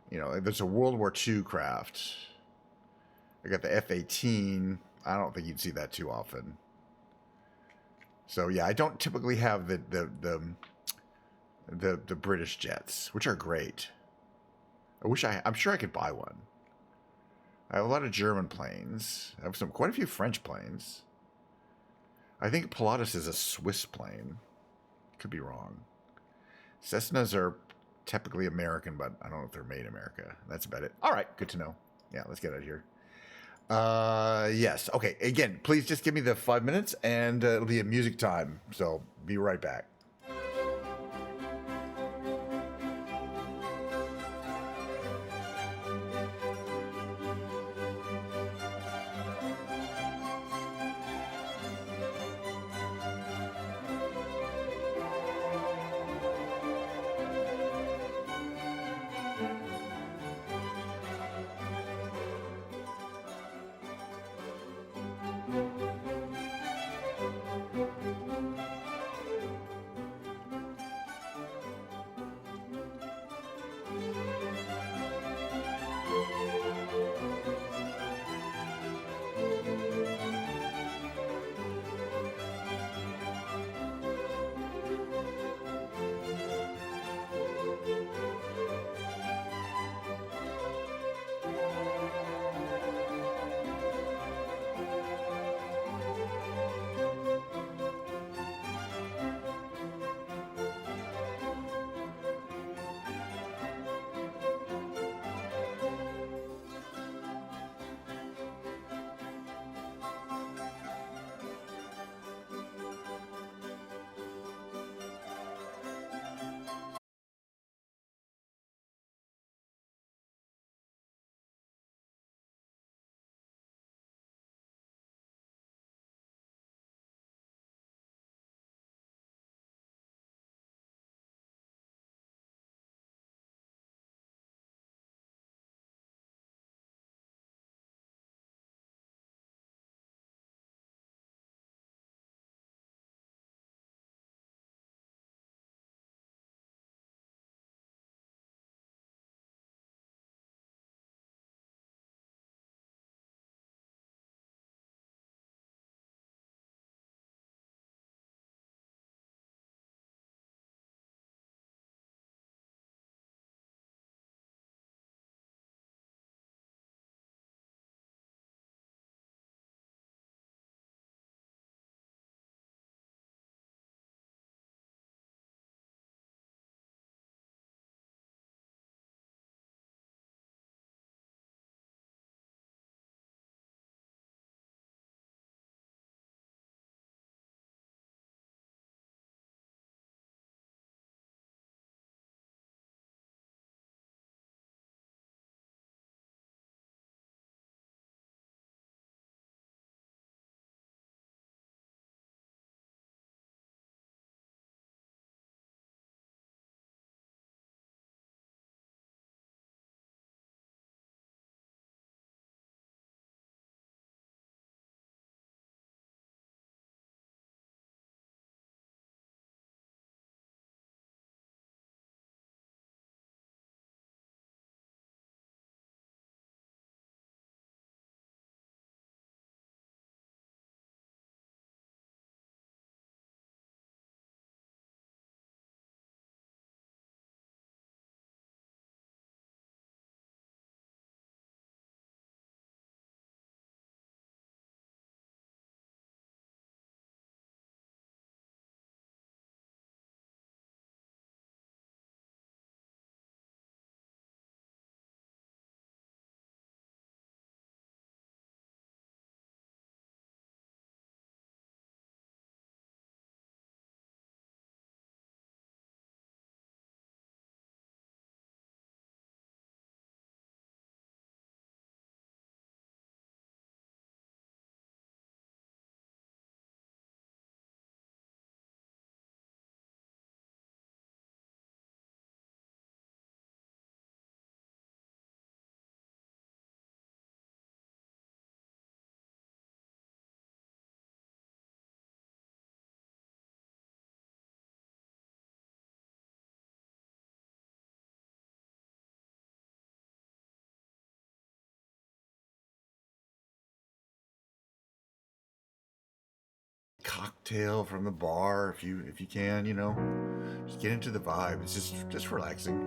There's a World War II craft. I got the F-18. I don't think you'd see that too often. So yeah, I don't typically have the British jets, which are great. I'm sure I could buy one. I have a lot of German planes. I have quite a few French planes. I think Pilatus is a Swiss plane. Could be wrong. Cessnas are typically American, but I don't know if they're made in America. That's about it. All right, good to know. Yeah, let's get out of here. Yes. Okay. Again, please just give me the 5 minutes, and it'll be a music time. So be right back. cocktail from the bar if you can, you know. Just get into the vibe. It's just relaxing.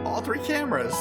All three cameras.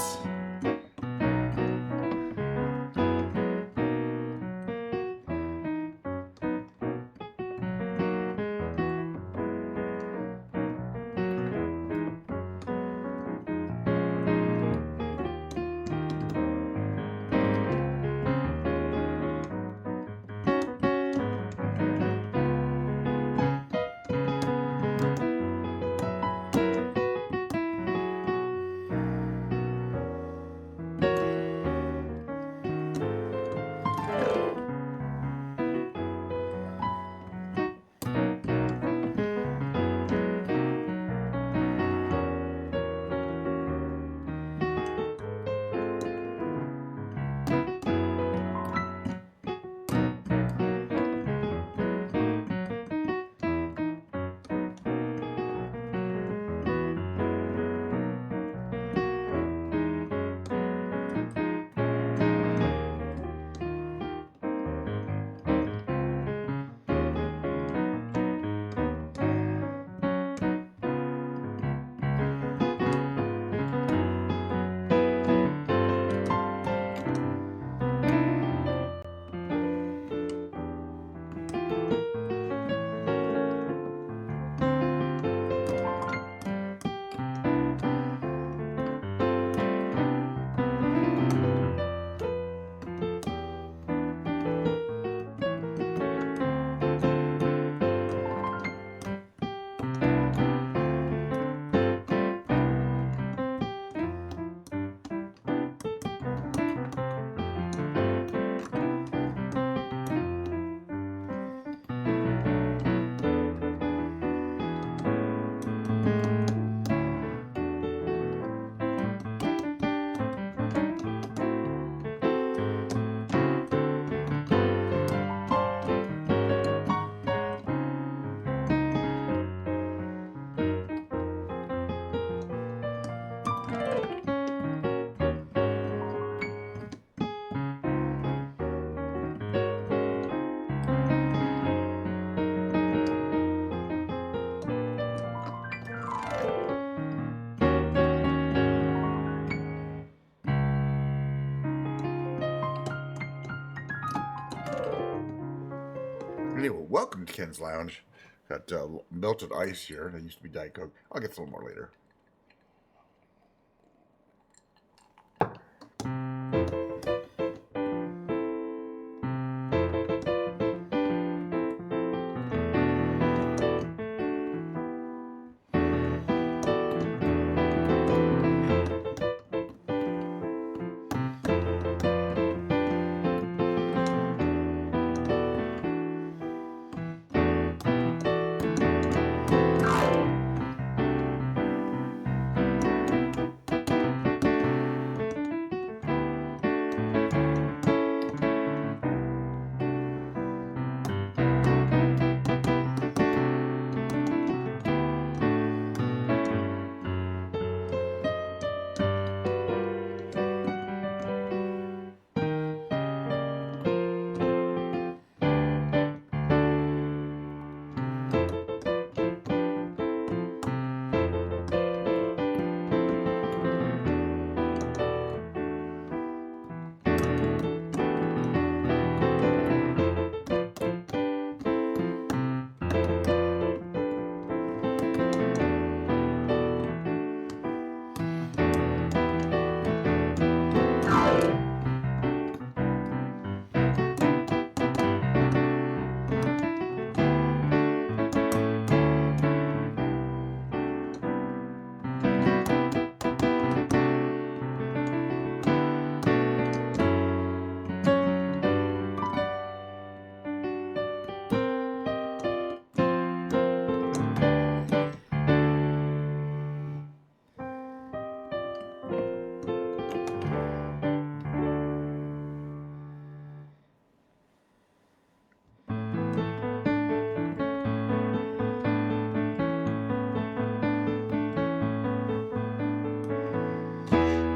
Anyway, welcome to Ken's Lounge. Got melted ice here. That used to be Diet Coke. I'll get some more later.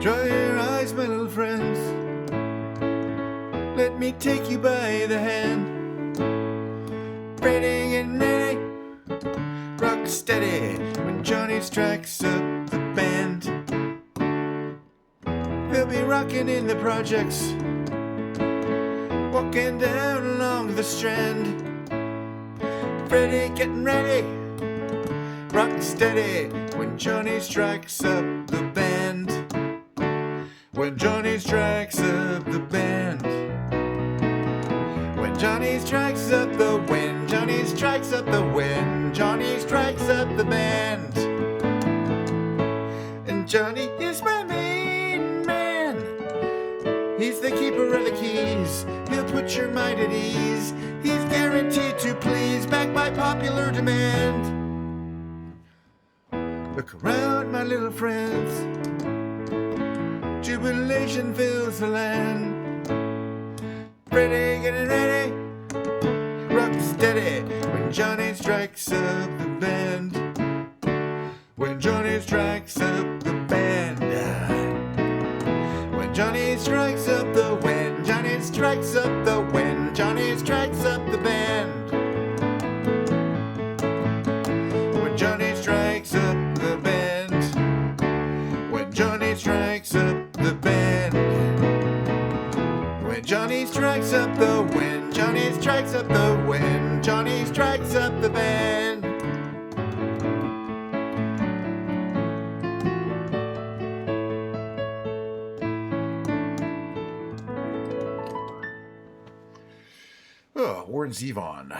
Dry your eyes, my little friends. Let me take you by the hand. Ready and ready, rock steady when Johnny strikes up the band. They'll be rocking in the projects, walking down along the strand. Ready, getting ready, rock steady when Johnny strikes up the band. When Johnny strikes up the band. When Johnny strikes up the wind, Johnny strikes up the wind, Johnny strikes up the band. And Johnny is my main man. He's the keeper of the keys. He'll put your mind at ease. He's guaranteed to please, backed by popular demand. Look around, my little friends. Jubilation fills the land. Ready, getting ready, rock steady when Johnny strikes up the band. When Johnny strikes up the band. When Johnny strikes up the wind, Johnny strikes up the wind, Johnny strikes up the band. When Johnny strikes up the band. When Johnny strikes up the band. When Johnny strikes up the wind, Johnny strikes up the wind, Johnny strikes up the band. Oh, Warren Zevon.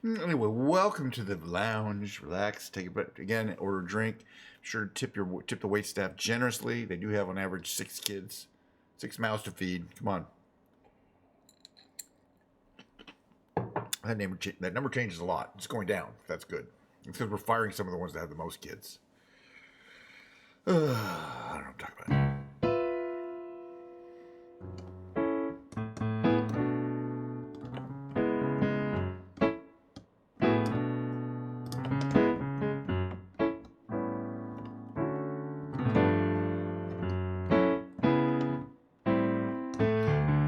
Anyway, welcome to the lounge. Relax, take a break. Again, order a drink. Sure, tip the wait staff generously. They do have on average 6 kids, 6 mouths to feed. Come on. That number changes a lot. It's going down. That's good. It's because we're firing some of the ones that have the most kids. I don't know what I'm talking about.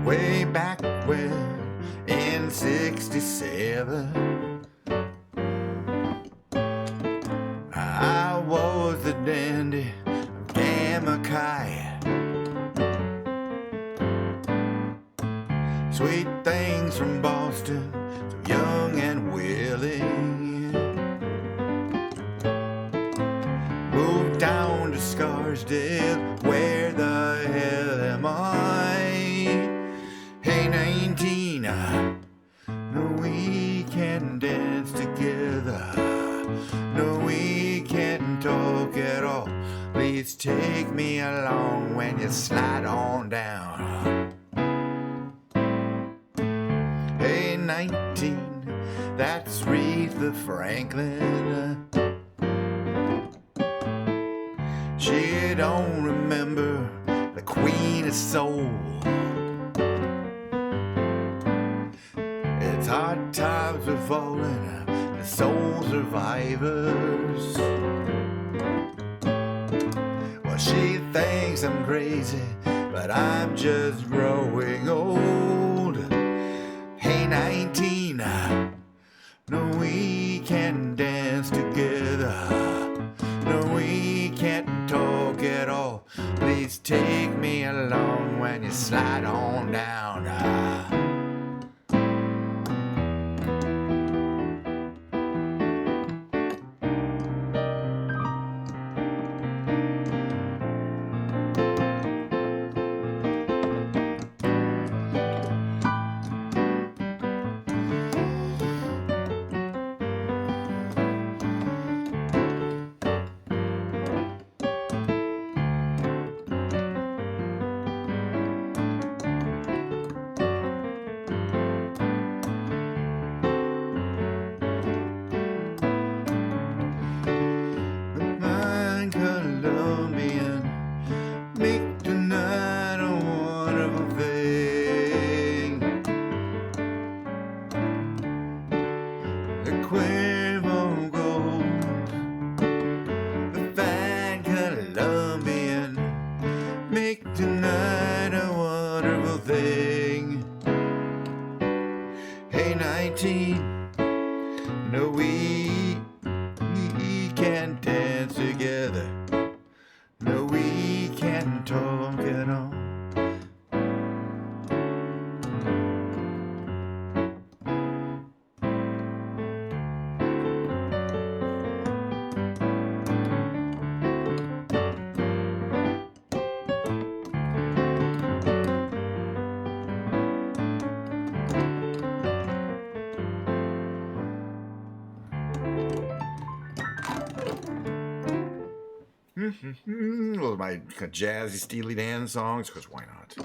Way back when in 67 I was the dandy of Gamakai. Sweet things from Boston, so young and willing. down to Scarsdale. Where the hell am I? Hey, 19, no, we can't dance together. No, we can't talk at all. Please take me along when you slide on down. Hey, 19, that's Aretha Franklin. She don't remember the Queen of Soul. It's hard times we're falling, the soul survivors. Well, she thinks I'm crazy, but I'm just growing old. Hey, 19, no, we can't dance together. No, we can't talk at all. Please take me along when you slide on down. Make tonight a wonderful thing. The Cuervo Gold, the fine Colombian. Make tonight a wonderful thing. Hey, 19, no, we can't dance together. No, we can't talk at all. Well, my jazzy Steely Dan songs, because why not?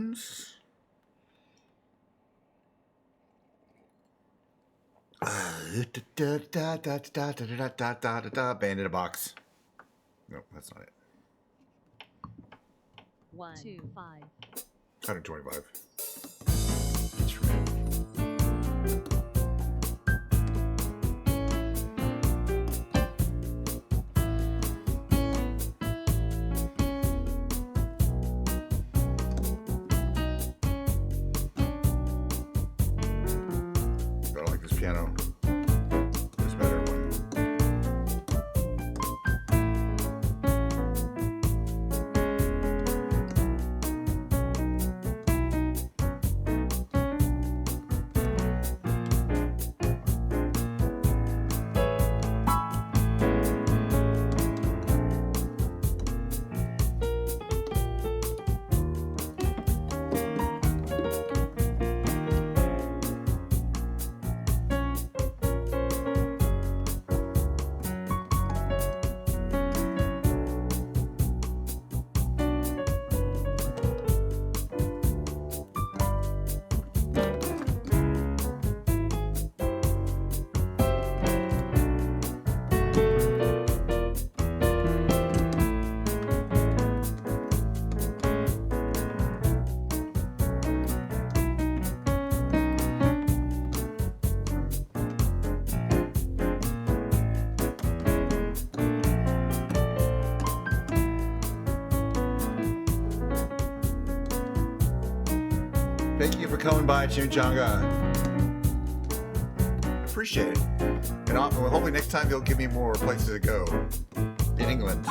ones. Band in a box. No, that's not it. 1, 2, 5. 125. I like this piano. There's a better one. Thank you for coming by, Chimichanga. Appreciate it. And hopefully next time you'll give me more places to go in England.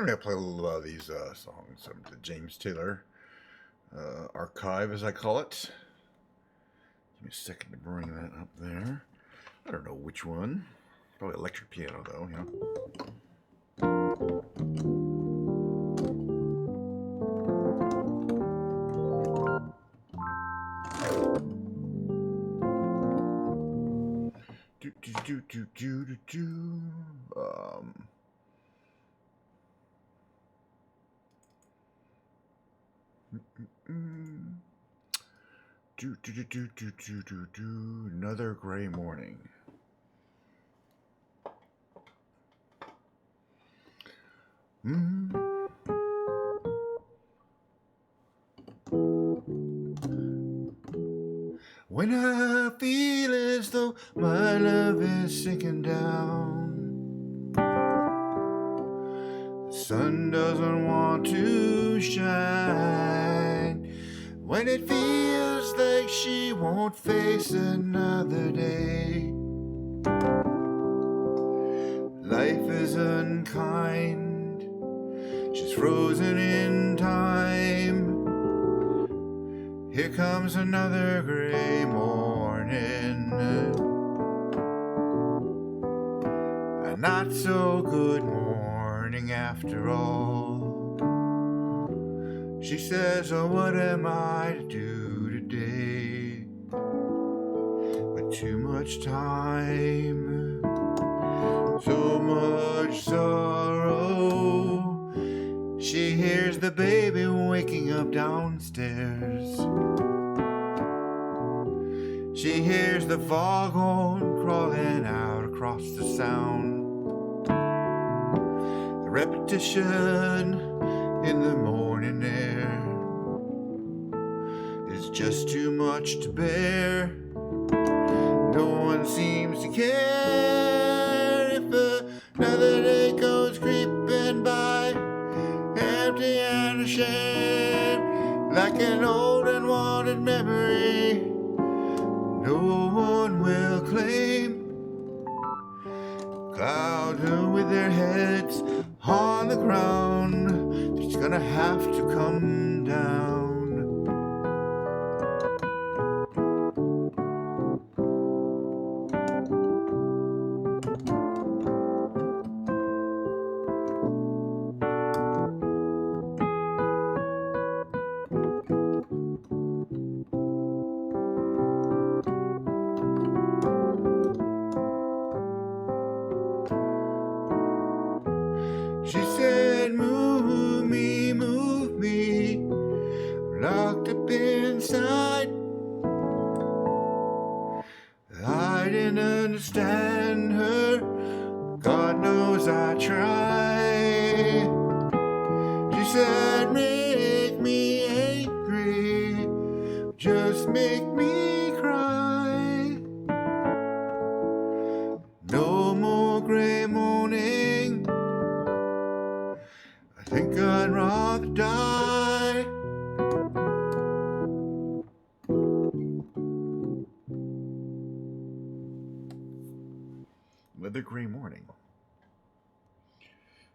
gonna play a little of these songs from the James Taylor archive, as I call it. Give me a second to bring that up there. I don't know which one. Probably electric piano, though. Yeah. Another gray morning. When I feel as though my love is sinking down, the sun doesn't want to shine. When it feels like she won't face another day, life is unkind, she's frozen in time. Here comes another gray morning, a not so good morning after all. She says, oh, what am I to do today? But too much time, so much sorrow. She hears the baby waking up downstairs. She hears the foghorn crawling out across the sound. The repetition in the morning air is just too much to bear. No one seems to care if another day goes creeping by, empty and ashamed, like an old and wanted memory no one will claim. Clouds are with their heads on the ground, it's gonna have to come down. She said, move me, I'm locked up inside. I didn't understand her, God knows I tried. She said, make me angry, just make me cry. No more gray morning, I think I'd rather die. Another gray morning.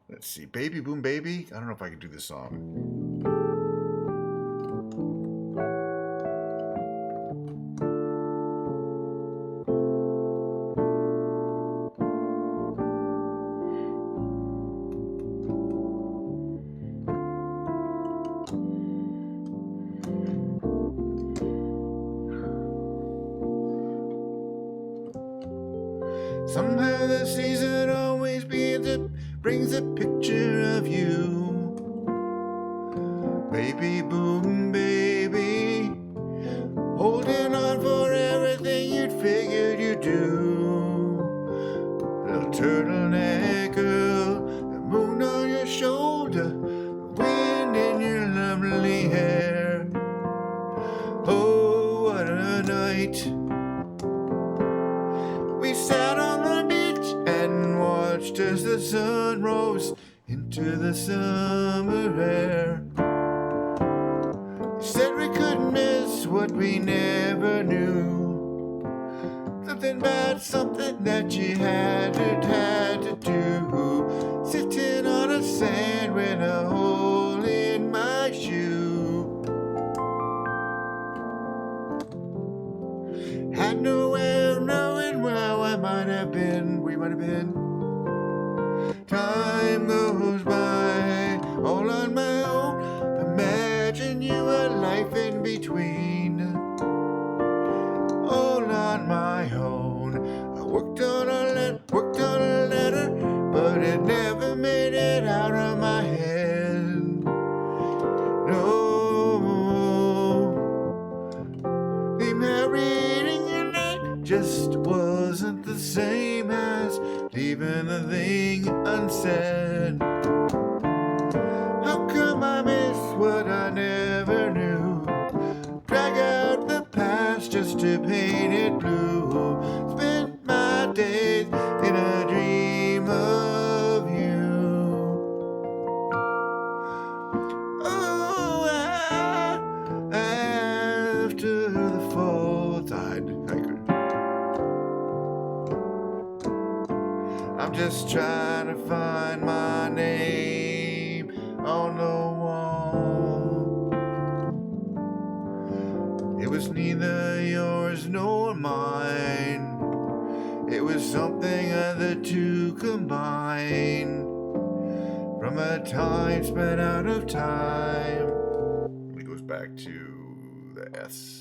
Let's see. Baby Boom Baby. I don't know if I can do this song. Somehow the season always brings a picture of you. Baby boom baby, holding on for everything you'd figured you'd do. Little turtleneck girl, the moon on your shoulder, the wind in your lovely hair. Oh, what a night. We sat on the beach and watched as the sun rose into the summer air. Said we couldn't miss what we never knew. Something bad, something that you had to do. Sitting on a sandwich leaving the thing unsaid. How come I miss what I never knew? Drag out the past just to paint it blue. Spend my days in a dream of you. Oh, after the fall tide. I'm just trying to find my name on the wall. It was neither yours nor mine. It was something of the two combined. From a time spent out of time. It goes back to the S.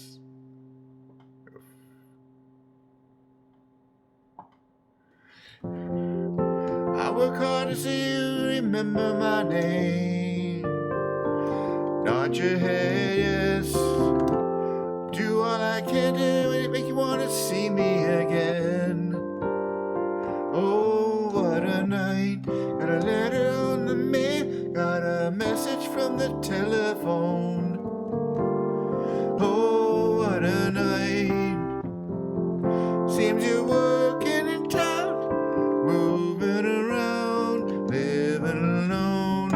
I work hard to see you remember my name. Nod your head, yes. Do all I can do and make you want to see me again. Oh, what a night. Got a letter on the mail. Got a message from the telephone. Oh, what a night. Seems you're working in town, moving around, living alone.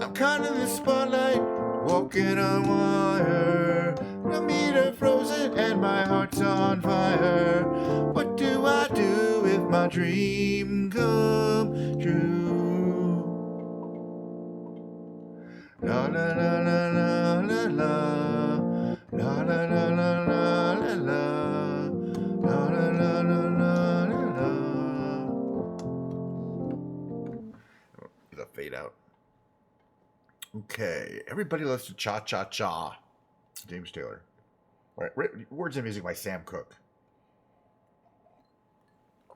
I'm caught in the spotlight, walking on wire. The meter frozen and my heart's on fire. What do I do if my dream come true? La la la la la la la. La la la la la la la. La la la la la la la. The fade out. Okay, everybody loves to cha cha cha. James Taylor. Right, words and music by Sam Cooke.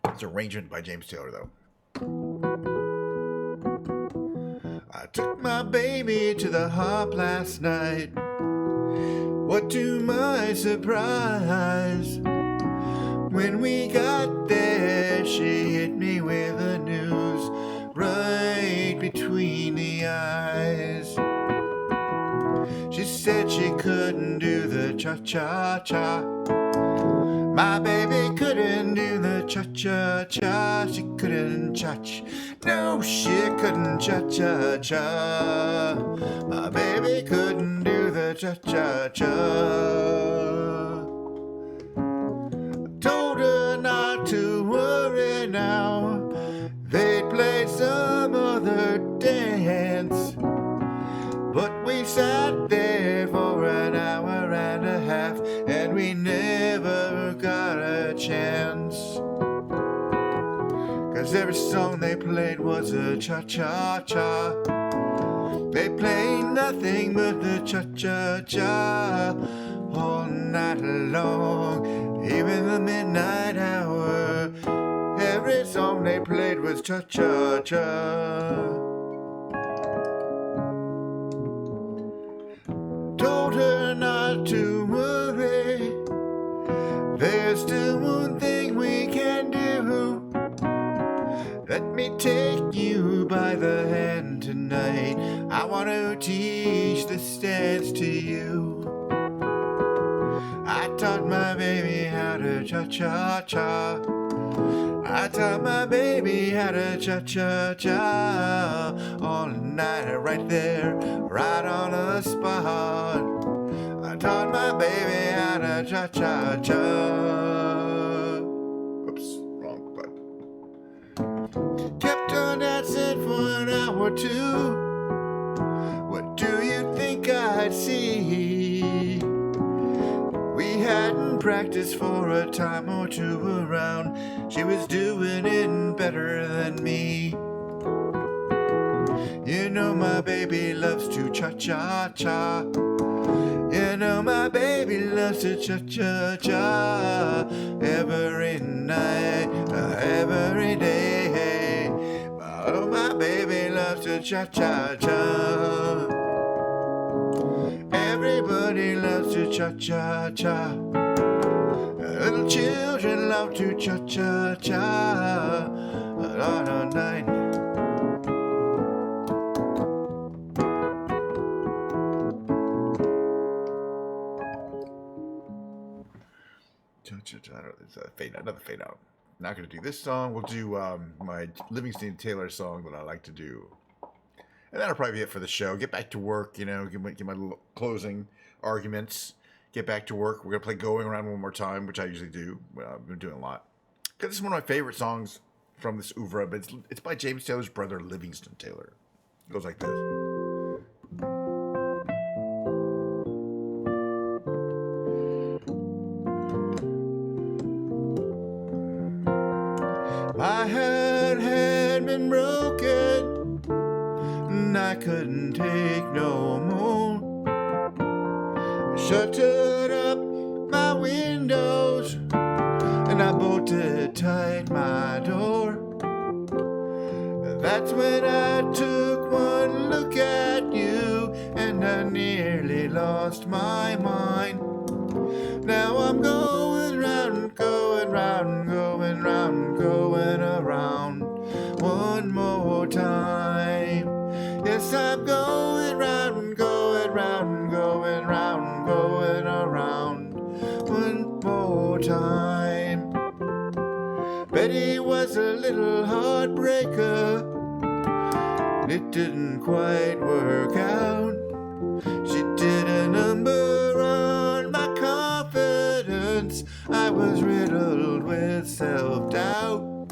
It's arrangement by James Taylor, though. I took my baby to the hop last night. What to my surprise, when we got there, she hit me with the news right between the eyes. She said she couldn't do the cha-cha-cha. My baby couldn't do the cha-cha-cha. She couldn't cha-cha. No, she couldn't cha-cha-cha. My baby couldn't do the cha-cha-cha. Told her not to worry now. They'd play some other dance. But we sat there for an hour and a half, and we never got a chance. 'Cause every song they played was a cha-cha-cha. They played nothing but the cha-cha-cha all night long, even the midnight hour. Every song they played was cha-cha-cha. Told her not to worry. There's still one thing we can do. Let me take you by the hand tonight. I want to teach this dance to you. I taught my baby how to cha-cha-cha. I taught my baby how to cha-cha-cha. All night right there, right on the spot. I taught my baby how to cha-cha-cha. Oops, wrong button. Kept on dancing for an hour or two. What do you think I'd see? We hadn't practiced for a time or two around. She was doing it better than me. You know my baby loves to cha-cha-cha. You know my baby loves to cha-cha-cha. Every night, every day. Oh, my baby loves to cha-cha-cha. Everybody loves to cha-cha-cha. Little children love to cha-cha-cha. La-la-la-la. It's a fade out, another fade out. Not going to do this song. We'll do my Livingston Taylor song that I like to do. And that'll probably be it for the show. Get back to work, you know, get my little closing arguments. Get back to work. We're going to play Going Around one more time, which I usually do. I've been doing a lot. Because it's one of my favorite songs from this oeuvre, but it's by James Taylor's brother, Livingston Taylor. It goes like this. My heart had been broken, and I couldn't take no more. I shuttered up my windows, and I bolted tight my door. That's when I took one look at you, and I nearly lost my mind. Now I'm going round, going round, going round, going around one more time. Yes, I'm going round, going round, going round, going around one more time. Betty was a little heartbreaker. It didn't quite work out. She did a number on my confidence. I was riddled with self-doubt.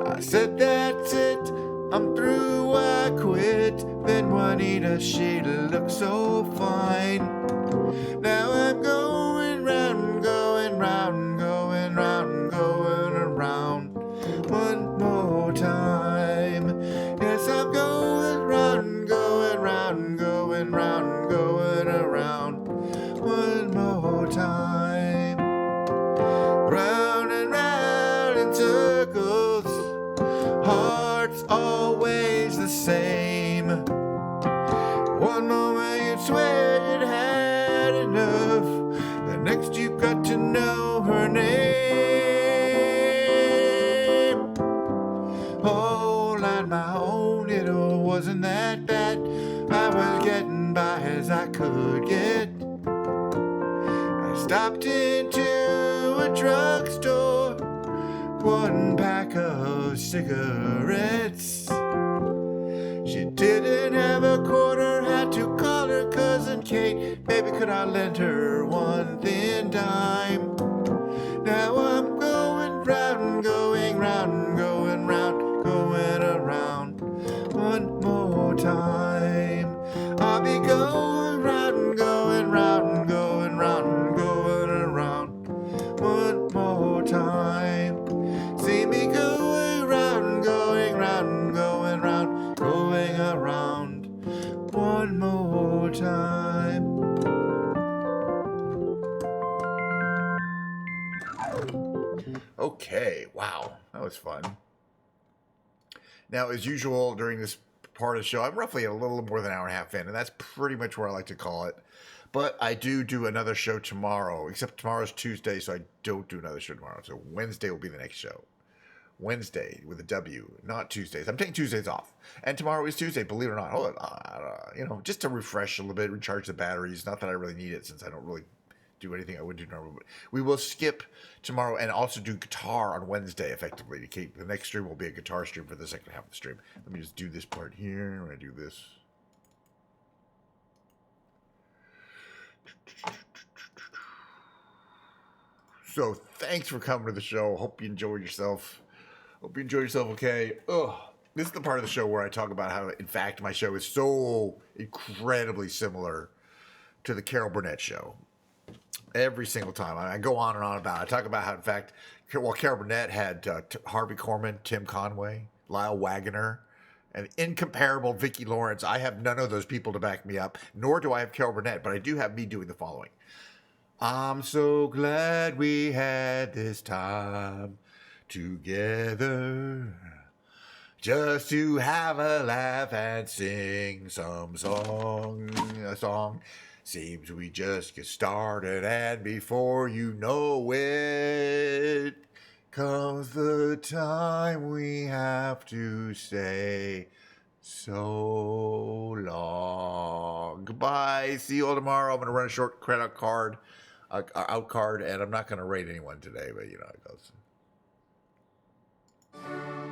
I said, that's it, I'm through, I quit. Then Juanita, she looked so fine. Now I'm going round, going round, going round, going around one more time. Yes, I'm going round, going round, going round, going around one more time. Round and round in circles, hearts always the same. One moment you swear you'd had enough, the next you got to know her name. All on my own, it wasn't that bad. I was getting by as I could get. I stopped into a drugstore, one pack of cigarettes. She didn't have a quarter, had to call her cousin Kate. Baby, could I lend her one thin dime? Now I'm going round, going round, going round, going around one more time. I'll be going round, going round, going round, going around one more time. See me going round, going round, going round, going around one more time. Okay, wow, that was fun. Now, as usual, during this part of the show, I'm roughly a little more than an hour and a half in, and that's pretty much where I like to call it. But I do another show tomorrow, except tomorrow's Tuesday, so I don't do another show tomorrow. So Wednesday will be the next show. Wednesday with a W, not Tuesdays. I'm taking Tuesdays off. And tomorrow is Tuesday, believe it or not. Hold on, just to refresh a little bit, recharge the batteries. Not that I really need it since I don't really do anything I would do normally. But we will skip tomorrow and also do guitar on Wednesday, effectively. To keep the next stream will be a guitar stream for the second half of the stream. Let me just do this part here. When I do this. So thanks for coming to the show. Hope you enjoyed yourself. Hope you enjoyed yourself okay. This is the part of the show where I talk about how, in fact, my show is so incredibly similar to the Carol Burnett show. Every single time. I go on and on about it. I talk about how, in fact, Carol Burnett had Harvey Korman, Tim Conway, Lyle Waggoner, and incomparable Vicki Lawrence. I have none of those people to back me up, nor do I have Carol Burnett, but I do have me doing the following. I'm so glad we had this time together, just to have a laugh and sing a song. Seems we just get started, and before you know it, comes the time we have to say so long. Goodbye. See you all tomorrow. I'm going to run a short credit card, out card, and I'm not going to rate anyone today, but you know how it goes.